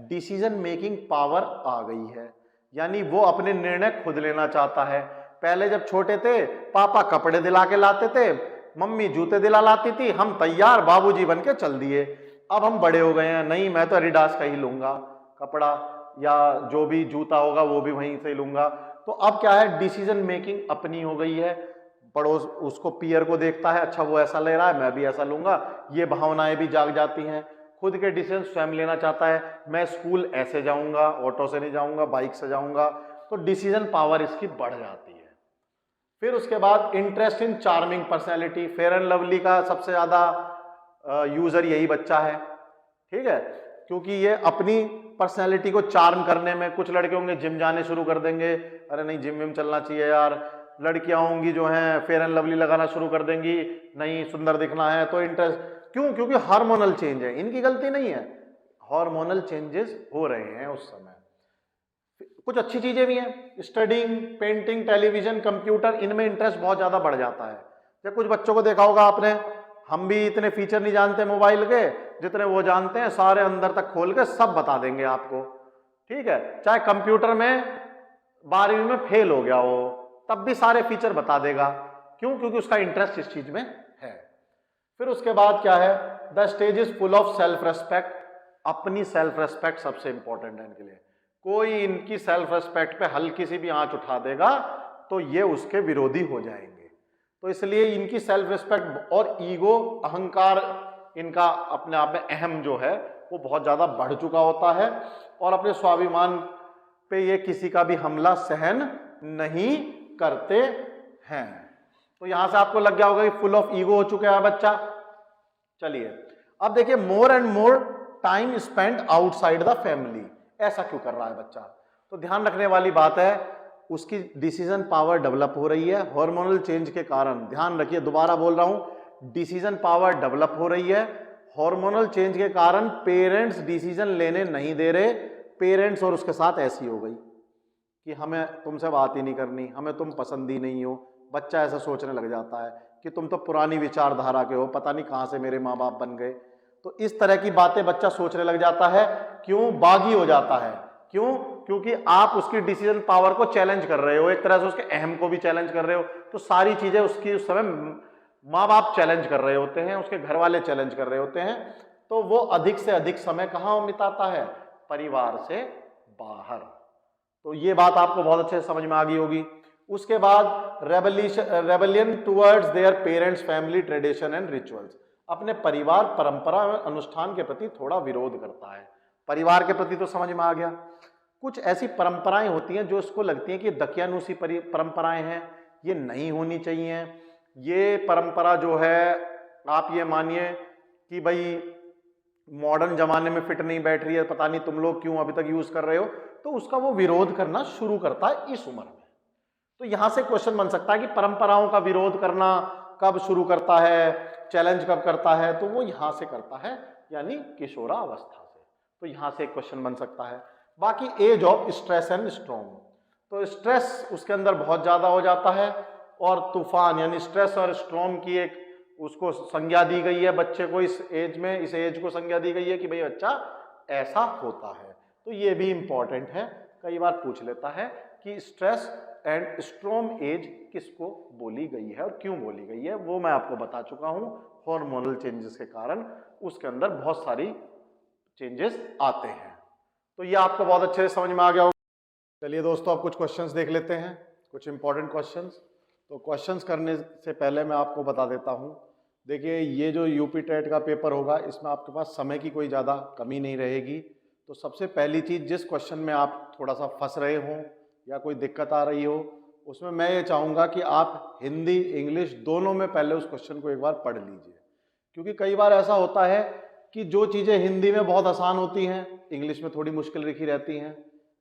डिसीजन मेकिंग पावर आ गई है, यानी वो अपने निर्णय खुद लेना चाहता है। पहले जब छोटे थे पापा कपड़े दिला के लाते थे, मम्मी जूते दिला लाती थी, हम तैयार बाबूजी बन के चल दिए। अब हम बड़े हो गए हैं, नहीं मैं तो एडिडास का ही लूंगा कपड़ा, या जो भी जूता होगा वो भी वहीं से लूंगा। तो अब क्या है, डिसीजन मेकिंग अपनी हो गई है। पड़ोस उसको पीयर को देखता है, अच्छा वो ऐसा ले रहा है मैं भी ऐसा लूंगा, ये भावनाएं भी जाग जाती हैं। खुद के डिसीजन स्वयं लेना चाहता है, मैं स्कूल ऐसे जाऊंगा, ऑटो से नहीं जाऊंगा, बाइक से जाऊंगा। तो डिसीजन पावर इसकी बढ़ जाती है। फिर उसके बाद interest in charming personality. Fair and lovely का सबसे ज्यादा यूजर यही बच्चा है, ठीक है, क्योंकि ये अपनी पर्सनैलिटी को चार्म करने में, कुछ लड़के होंगे जिम जाने शुरू कर देंगे, अरे नहीं जिम विम चलना चाहिए यार। लड़कियां होंगी जो हैं फेयर एंड लवली लगाना शुरू कर देंगी, नहीं सुंदर दिखना है तो इंटरेस्ट, क्यों? क्योंकि हार्मोनल चेंज है, इनकी गलती नहीं है, हार्मोनल चेंजेस हो रहे हैं उस समय। कुछ अच्छी चीजें भी हैं, स्टडिंग, पेंटिंग, टेलीविजन, कंप्यूटर, इनमें इंटरेस्ट बहुत ज्यादा बढ़ जाता है। जब कुछ बच्चों को देखा होगा आपने, हम भी इतने फीचर नहीं जानते मोबाइल के जितने वो जानते हैं, सारे अंदर तक खोल के सब बता देंगे आपको, ठीक है। चाहे कंप्यूटर में 12वीं में फेल हो गया हो तब भी सारे फीचर बता देगा, क्यों? क्योंकि उसका इंटरेस्ट इस चीज में है। फिर उसके बाद क्या है, the stage is full of self respect. अपनी सेल्फ रेस्पेक्ट सबसे इंपॉर्टेंट है इनके लिए। कोई इनकी सेल्फ रेस्पेक्ट पे हल्की सी भी आंच उठा देगा तो ये उसके विरोधी हो जाएंगे। तो इसलिए इनकी सेल्फ रिस्पेक्ट और ईगो, अहंकार इनका अपने आप में अहम जो है वो बहुत ज्यादा बढ़ चुका होता है, और अपने स्वाभिमान पे ये किसी का भी हमला सहन नहीं करते हैं। तो यहां से आपको लग गया होगा कि फुल ऑफ ईगो हो चुका है बच्चा। चलिए अब देखिए, more and more time spend outside the family. ऐसा क्यों कर रहा है बच्चा? तो ध्यान रखने वाली बात है, उसकी डिसीजन पावर डेवलप हो रही है हार्मोनल चेंज के कारण। ध्यान रखिए, दोबारा बोल रहा हूं, डिसीजन पावर डेवलप हो रही है हार्मोनल चेंज के कारण। पेरेंट्स डिसीजन लेने नहीं दे रहे, पेरेंट्स और उसके साथ ऐसी हो गई कि हमें तुमसे बात ही नहीं करनी, हमें तुम पसंद ही नहीं हो। बच्चा ऐसा सोचने लग जाता है कि तुम तो पुरानी विचारधारा के हो, पता नहीं कहां से मेरे माँ बाप बन गए। तो इस तरह की बातें बच्चा सोचने लग जाता है। क्यों? बागी हो जाता है। क्यों? क्योंकि आप उसकी डिसीजन पावर को चैलेंज कर रहे हो, एक तरह से उसके अहम को भी चैलेंज कर रहे हो। तो सारी चीजें उसकी उस समय माँ बाप चैलेंज कर रहे होते हैं, उसके घर वाले चैलेंज कर रहे होते हैं। तो वो अधिक से अधिक समय कहाँ बिताता है? परिवार से बाहर। तो ये बात आपको बहुत अच्छे से समझ में आ गई होगी। उसके बाद rebellion towards their parents, family, tradition and rituals. अपने परिवार, परंपरा और अनुष्ठान के प्रति थोड़ा विरोध करता है। परिवार के प्रति तो समझ में आ गया। कुछ ऐसी परंपराएं होती हैं जो इसको लगती हैं कि दकियानूसी परंपराएं हैं, ये नहीं होनी चाहिए। ये परंपरा जो है, आप ये मानिए कि भाई मॉडर्न जमाने में फिट नहीं बैठ रही है, पता नहीं तुम लोग क्यों अभी तक यूज कर रहे हो, तो उसका वो विरोध करना शुरू करता है इस उम्र में। तो यहां से क्वेश्चन बन सकता है कि परंपराओं का विरोध करना कब शुरू करता है, चैलेंज कब करता है? तो वो यहां से करता है, यानी किशोरावस्था से। तो यहां से एक क्वेश्चन बन सकता है। बाकी age of stress and storm, तो स्ट्रेस उसके अंदर बहुत ज्यादा हो जाता है, और तूफान यानी स्ट्रेस और स्ट्रॉम की एक उसको संज्ञा दी गई है बच्चे को। इस एज में, इस एज को संज्ञा दी गई है कि भाई बच्चा ऐसा होता है। तो ये भी इंपॉर्टेंट है, कई बार पूछ लेता है कि स्ट्रेस एंड स्ट्रॉम एज किसको बोली गई है और क्यों बोली गई है। वो मैं आपको बता चुका हूं, हार्मोनल चेंजेस के कारण उसके अंदर बहुत सारी चेंजेस आते हैं। तो ये आपको बहुत अच्छे से समझ में आ गया होगा। चलिए दोस्तों, अब कुछ क्वेश्चंस देख लेते हैं, कुछ इंपॉर्टेंट क्वेश्चंस। तो क्वेश्चंस करने से पहले मैं आपको बता देता हूं, देखिए ये जो यूपी टेट का पेपर होगा, इसमें आपके पास समय की कोई ज़्यादा कमी नहीं रहेगी। तो सबसे पहली चीज़, जिस क्वेश्चन में आप थोड़ा सा फंस रहे हो या कोई दिक्कत आ रही हो, उसमें मैं ये चाहूँगा कि आप हिंदी इंग्लिश दोनों में पहले उस क्वेश्चन को एक बार पढ़ लीजिए। क्योंकि कई बार ऐसा होता है कि जो चीज़ें हिंदी में बहुत आसान होती हैं इंग्लिश में थोड़ी मुश्किल लिखी रहती हैं,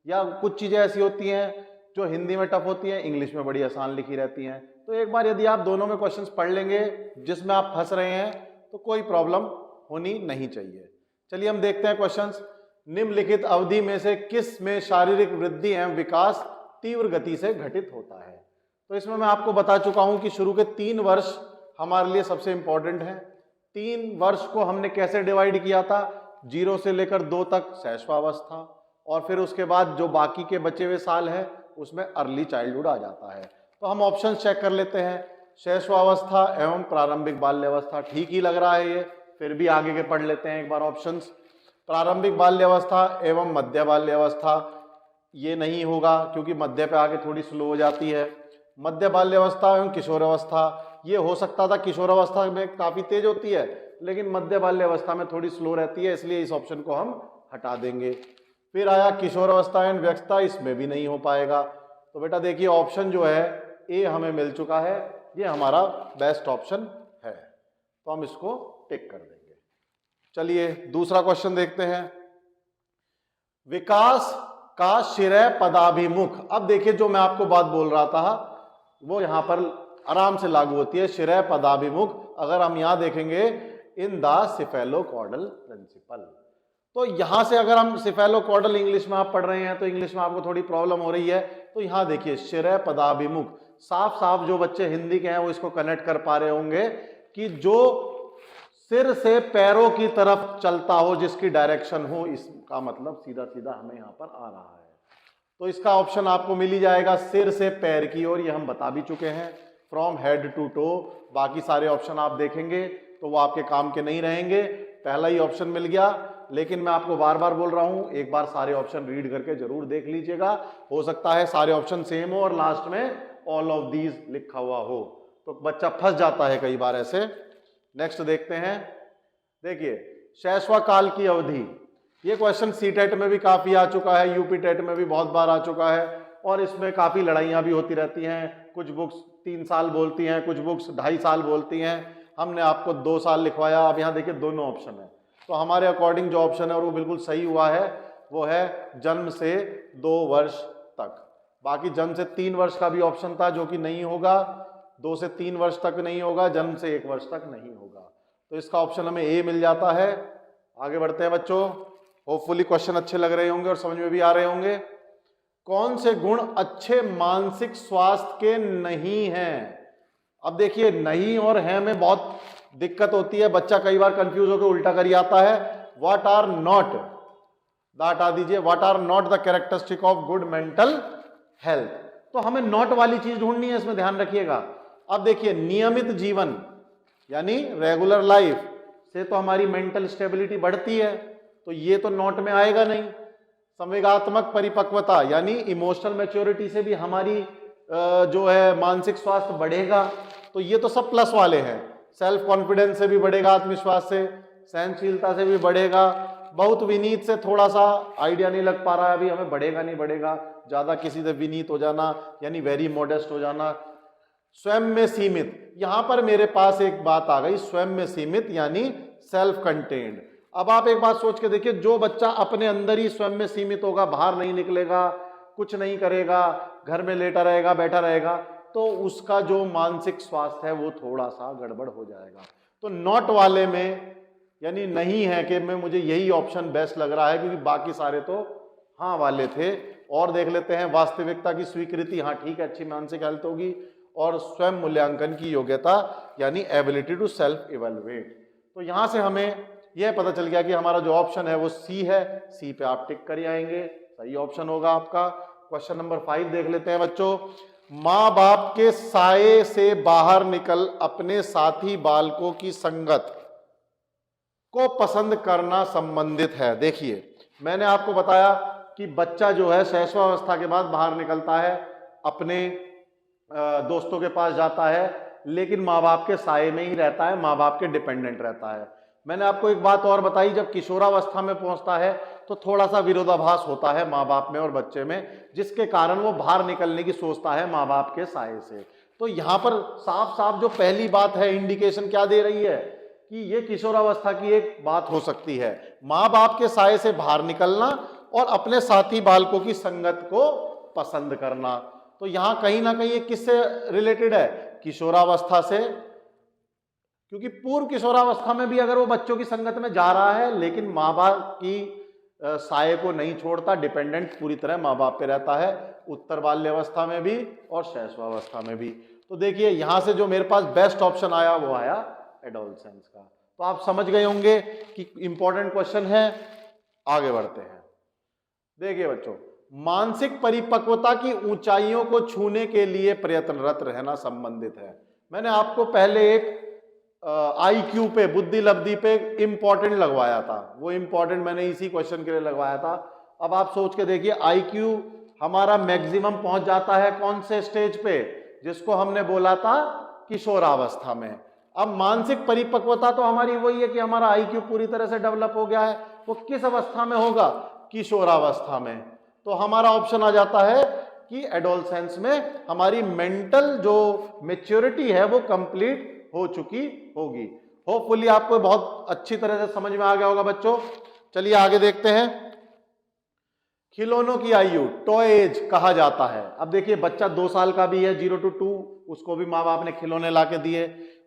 या कुछ चीज़ें ऐसी होती हैं जो हिंदी में टफ होती हैं इंग्लिश में बड़ी आसान लिखी रहती हैं। तो एक बार यदि आप दोनों में क्वेश्चंस पढ़ लेंगे जिसमें आप फंस रहे हैं तो कोई प्रॉब्लम होनी नहीं चाहिए। चलिए हम देखते हैं क्वेश्चंस। निम्नलिखित अवधि में से किस में शारीरिक वृद्धि एवं विकास तीव्र गति से घटित होता है? तो इसमें मैं आपको बता चुका हूं कि शुरू के 3 वर्ष हमारे लिए सबसे इंपॉर्टेंट है। 3 वर्ष को हमने कैसे डिवाइड किया था? 0 से लेकर 2 तक शैशवावस्था, और फिर उसके बाद जो बाकी के बचे हुए साल है उसमें अर्ली चाइल्डहुड आ जाता है। तो हम ऑप्शन चेक कर लेते हैं। शैशवावस्था एवं प्रारंभिक बाल्यावस्था ठीक ही लग रहा है ये, फिर भी आगे के पढ़ लेते हैं एक बार ऑप्शंस। प्रारंभिक बाल्यावस्था एवं मध्य बाल्यावस्था ये नहीं होगा क्योंकि मध्य पे आगे थोड़ी स्लो हो जाती है। मध्य बाल्यावस्था एवं किशोरावस्था ये हो सकता था, किशोरावस्था में काफी तेज होती है लेकिन मध्य बाल्यावस्था में थोड़ी स्लो रहती है, इसलिए इस ऑप्शन को हम हटा देंगे। फिर आया किशोरावस्था एवं व्यस्तता, इसमें भी नहीं हो पाएगा। तो बेटा देखिए ऑप्शन जो है ए हमें मिल चुका है, ये हमारा बेस्ट ऑप्शन है, तो हम इसको टिक कर देंगे। चलिए दूसरा क्वेश्चन देखते हैं। विकास का शिरय पदाभिमुख, अब देखिए जो मैं आपको बात बोल रहा था वो यहां पर आराम से लागू होती है। शिरय पदाभिमुख अगर हम यहां देखेंगे इन द सिफेलोकॉर्डल प्रिंसिपल, तो यहां से अगर हम सिफेलोकॉर्डल इंग्लिश में आप पढ़ रहे हैं तो इंग्लिश में आपको थोड़ी प्रॉब्लम हो रही है, तो यहां देखिए शिरय पदाभिमुख, साफ साफ जो बच्चे हिंदी के हैं वो इसको कनेक्ट कर पा रहे होंगे कि जो सिर से पैरों की तरफ चलता हो, जिसकी डायरेक्शन हो, इसका मतलब सीधा सीधा हमें यहां पर आ रहा है। तो इसका ऑप्शन आपको मिल ही जाएगा सिर से पैर की ओर, ये हम बता भी चुके हैं, फ्रॉम हेड टू टो। बाकी सारे ऑप्शन आप देखेंगे तो वो आपके काम के नहीं रहेंगे, पहला ही ऑप्शन मिल गया। लेकिन मैं आपको बार बार बोल रहा हूं एक बार सारे ऑप्शन रीड करके जरूर देख लीजिएगा, हो सकता है सारे ऑप्शन सेम हो और लास्ट में ऑल ऑफ दीज लिखा हुआ हो, तो बच्चा फंस जाता है कई बार ऐसे। नेक्स्ट देखते हैं। देखिए शैशव काल की अवधि, ये क्वेश्चन सीटेट में भी काफी आ चुका है, यूपी टेट में भी बहुत बार आ चुका है, और इसमें काफी लड़ाइयां भी होती रहती हैं। कुछ बुक्स 3 साल बोलती हैं, कुछ बुक्स 2.5 साल बोलती हैं। हमने आपको 2 साल लिखवाया। अब यहाँ देखिए दोनों ऑप्शन है, तो हमारे अकॉर्डिंग जो ऑप्शन है और वो बिल्कुल सही हुआ है वो है जन्म से 2 वर्ष तक। बाकी जन्म से 3 वर्ष का भी ऑप्शन था जो कि नहीं होगा, 2 से 3 वर्ष तक नहीं होगा, जन्म से 1 वर्ष तक नहीं होगा, तो इसका ऑप्शन हमें ए मिल जाता है। आगे बढ़ते हैं बच्चों, होपफुली क्वेश्चन अच्छे लग रहे होंगे और समझ में भी आ रहे होंगे। कौन से गुण अच्छे मानसिक स्वास्थ्य के नहीं हैं? अब देखिए नहीं और हैं में बहुत दिक्कत होती है, बच्चा कई बार कंफ्यूज होकर उल्टा कर आता है। व्हाट आर नॉट, हटा दीजिए, what are not the characteristic of good mental health, तो हमें नॉट वाली चीज ढूंढनी है, इसमें ध्यान रखिएगा। अब देखिए नियमित जीवन यानी रेगुलर लाइफ से तो हमारी मेंटल स्टेबिलिटी बढ़ती है, तो ये तो नॉट में आएगा नहीं। संवेगात्मक परिपक्वता यानी इमोशनल मैच्योरिटी से भी हमारी जो है मानसिक स्वास्थ्य बढ़ेगा, तो ये तो सब प्लस वाले हैं। सेल्फ कॉन्फिडेंस से भी बढ़ेगा, आत्मविश्वास से, सहनशीलता से भी बढ़ेगा, बहुत विनीत से थोड़ा सा आइडिया नहीं लग पा रहा है अभी हमें, बढ़ेगा नहीं बढ़ेगा, ज्यादा किसी से विनीत हो जाना यानी वेरी मॉडेस्ट हो जाना। स्वयं में सीमित, यहां पर मेरे पास एक बात आ गई, स्वयं में सीमित यानी सेल्फ कंटेन्ड। अब आप एक बात सोच के देखिए, जो बच्चा अपने अंदर ही स्वयं में सीमित होगा, बाहर नहीं निकलेगा, कुछ नहीं करेगा, घर में लेटा रहेगा, बैठा रहेगा, तो उसका जो मानसिक स्वास्थ्य है वो थोड़ा सा गड़बड़ हो जाएगा। तो नॉट वाले में यानी नहीं है कि मैं मुझे यही ऑप्शन बेस्ट लग रहा है, क्योंकि बाकी सारे तो हाँ वाले थे। और देख लेते हैं, वास्तविकता की स्वीकृति, हाँ ठीक है, अच्छी मानसिक हेल्थ होगी, और स्वयं मूल्यांकन की योग्यता यानी एबिलिटी टू सेल्फ इवेलुएट। तो यहां से हमें यह पता चल गया कि हमारा जो ऑप्शन है वो सी है, सी पे आप टिक कर आएंगे, सही ऑप्शन होगा आपका। क्वेश्चन नंबर 5 देख लेते हैं बच्चों। माँ बाप के साये से बाहर निकल अपने साथी बालकों की संगत को पसंद करना संबंधित है। देखिए मैंने आपको बताया कि बच्चा जो है शैशवावस्था के बाद बाहर निकलता है, अपने दोस्तों के पास जाता है, लेकिन माँ बाप के साये में ही रहता है, माँ बाप के डिपेंडेंट रहता है। मैंने आपको एक बात और बताई, जब किशोरावस्था में पहुंचता है तो थोड़ा सा विरोधाभास होता है माँ बाप में और बच्चे में, जिसके कारण वो बाहर निकलने की सोचता है माँ बाप के साये से। तो यहाँ पर साफ साफ जो पहली बात है, इंडिकेशन क्या दे रही है कि ये किशोरावस्था की एक बात हो सकती है। माँ बाप के साए से बाहर निकलना और अपने साथी बालकों की संगत को पसंद करना। तो यहां कहीं ना कहीं ये किससे रिलेटेड है? किशोरावस्था से, क्योंकि पूर्व किशोरावस्था में भी अगर वो बच्चों की संगत में जा रहा है लेकिन माँ बाप की साये को नहीं छोड़ता, डिपेंडेंट पूरी तरह माँ बाप पे रहता है, उत्तर बाल्यावस्था में भी और शैशवावस्था में भी। तो देखिए यहां से जो मेरे पास बेस्ट ऑप्शन आया वो आया एडोलसेंस का। तो आप समझ गए होंगे कि इंपॉर्टेंट क्वेश्चन है। आगे बढ़ते हैं। देखिए बच्चों, मानसिक परिपक्वता की ऊंचाइयों को छूने के लिए प्रयत्नरत रहना संबंधित है। मैंने आपको पहले एक IQ पे, बुद्धि लब्धि पे इंपॉर्टेंट लगवाया था, वो इंपॉर्टेंट मैंने इसी क्वेश्चन के लिए लगवाया था। अब आप सोच के देखिए, IQ हमारा मैक्सिमम पहुंच जाता है कौन से स्टेज पे? जिसको हमने बोला था किशोरावस्था में। अब मानसिक परिपक्वता तो हमारी वही है कि हमारा IQ पूरी तरह से डेवलप हो गया है, वो किस अवस्था में होगा? किशोरावस्था में। तो हमारा ऑप्शन आ जाता है कि एडोलसेंस में हमारी मेंटल जो मैच्योरिटी है वो कंप्लीट हो चुकी होगी। होपफुली आपको बहुत अच्छी तरह से समझ में आ गया होगा बच्चों। चलिए आगे देखते हैं। खिलौनों की आयु टॉय एज कहा जाता है। अब देखिए बच्चा 2 साल का भी है, 0 to 2, उसको भी माँ बाप ने खिलौने ला के दिए।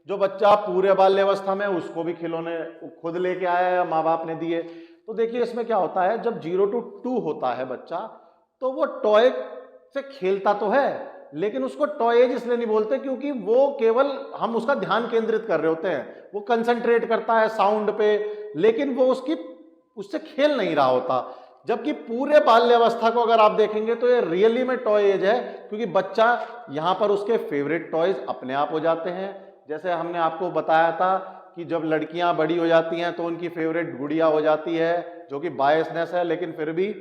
जो बच्चा पूरे बाल्यावस्था में, उसको भी खिलौने खुद लेके आया या माँ बाप ने दिए। तो देखिए इसमें क्या होता है, जब 0 to 2 होता है बच्चा, तो वो टॉय से खेलता तो है, लेकिन उसको टॉय एज इसलिए नहीं बोलते क्योंकि वो केवल हम उसका ध्यान केंद्रित कर रहे होते हैं, वो कंसंट्रेट करता है साउंड पे, लेकिन वो उससे खेल नहीं रहा होता। जबकि पूरे बाल्यावस्था को अगर आप देखेंगे तो ये रियली में टॉय एज है, क्योंकि बच्चा यहाँ पर उसके फेवरेट टॉयज अपने आप हो जाते हैं। जैसे हमने आपको बताया था कि जब लड़कियां बड़ी हो जाती हैं तो उनकी फेवरेट गुड़िया हो जाती है, जो कि बायसनेस है, लेकिन फिर भी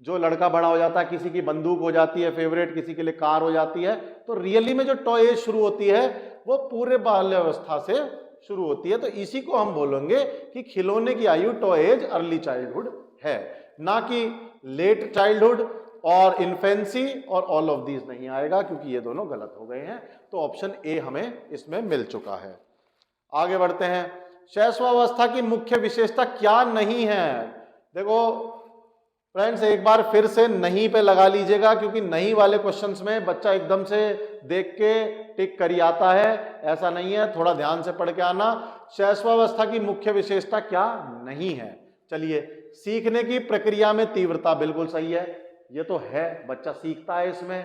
जो लड़का बड़ा हो जाता है, किसी की बंदूक हो जाती है फेवरेट, किसी के लिए कार हो जाती है। तो रियली में जो टॉय एज शुरू होती है वो पूरे बाल्यावस्था से शुरू होती है। तो इसी को हम बोलेंगे कि खिलौने की आयु टॉय एज अर्ली चाइल्डहुड है, ना कि लेट चाइल्डहुड और इन्फेंसी और ऑल ऑफ दीज नहीं आएगा, क्योंकि ये दोनों गलत हो गए हैं। तो ऑप्शन ए हमें इसमें मिल चुका है। आगे बढ़ते हैं। शैशवावस्था की मुख्य विशेषता क्या नहीं है? देखो फ्रेंड्स, एक बार फिर से नहीं पे लगा लीजिएगा, क्योंकि नहीं वाले क्वेश्चंस में बच्चा एकदम से देख के टिक करी आता है, ऐसा नहीं है, थोड़ा ध्यान से पढ़ के आना। शैशवावस्था की मुख्य विशेषता क्या नहीं है? चलिए, सीखने की प्रक्रिया में तीव्रता, बिल्कुल सही है, ये तो है, बच्चा सीखता है इसमें,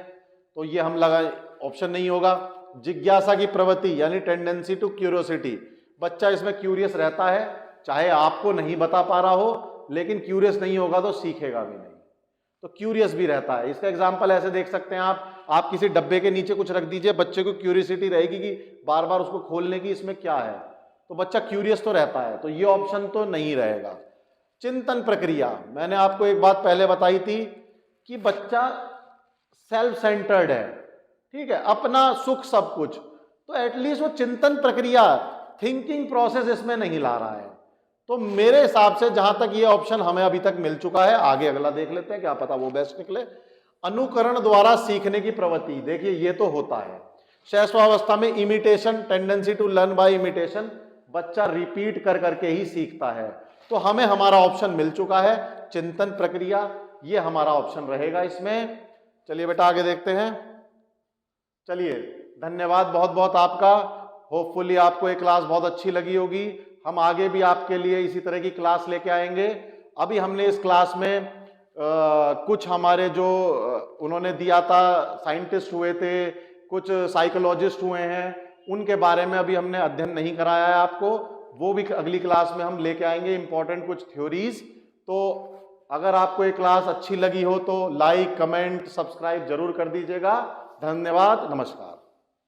तो ये हम लगा ऑप्शन नहीं होगा। जिज्ञासा की प्रवृत्ति यानी टेंडेंसी टू क्यूरियोसिटी, बच्चा इसमें क्यूरियस रहता है, चाहे आपको नहीं बता पा रहा हो, लेकिन क्यूरियस नहीं होगा तो सीखेगा भी नहीं, तो क्यूरियस भी रहता है। इसका एग्जांपल ऐसे देख सकते हैं आप किसी डब्बे के नीचे कुछ रख दीजिए, बच्चे को क्यूरियोसिटी रहेगी कि बार बार उसको खोलने की, इसमें क्या है, तो बच्चा क्यूरियस तो रहता है, तो ये ऑप्शन तो नहीं रहेगा। चिंतन प्रक्रिया, मैंने आपको एक बात पहले बताई थी कि बच्चा सेल्फ सेंटर्ड है, ठीक है, अपना सुख सब कुछ, तो एटलीस्ट वो चिंतन प्रक्रिया, थिंकिंग प्रोसेस इसमें नहीं ला रहा है। तो मेरे हिसाब से जहां तक ये ऑप्शन हमें अभी तक मिल चुका है, आगे अगला देख लेते हैं, क्या पता वो बेस्ट निकले। अनुकरण द्वारा सीखने की प्रवृत्ति, देखिए ये तो होता है शैशवावस्था में। Imitation, tendency to learn by imitation, बच्चा रिपीट कर करके ही सीखता है, तो हमें हमारा ऑप्शन मिल चुका है चिंतन प्रक्रिया, ये हमारा ऑप्शन रहेगा इसमें। चलिए बेटा आगे देखते हैं। चलिए, धन्यवाद बहुत बहुत आपका। होपफुली आपको ये क्लास बहुत अच्छी लगी होगी। हम आगे भी आपके लिए इसी तरह की क्लास लेके आएंगे। अभी हमने इस क्लास में कुछ हमारे जो उन्होंने दिया था, साइंटिस्ट हुए थे, कुछ साइकोलॉजिस्ट हुए हैं, उनके बारे में अभी हमने अध्ययन नहीं कराया है आपको, वो भी अगली क्लास में हम लेके आएंगे, इंपॉर्टेंट कुछ थ्योरीज। तो अगर आपको ये क्लास अच्छी लगी हो तो लाइक, कमेंट, सब्सक्राइब जरूर कर दीजिएगा। धन्यवाद, नमस्कार।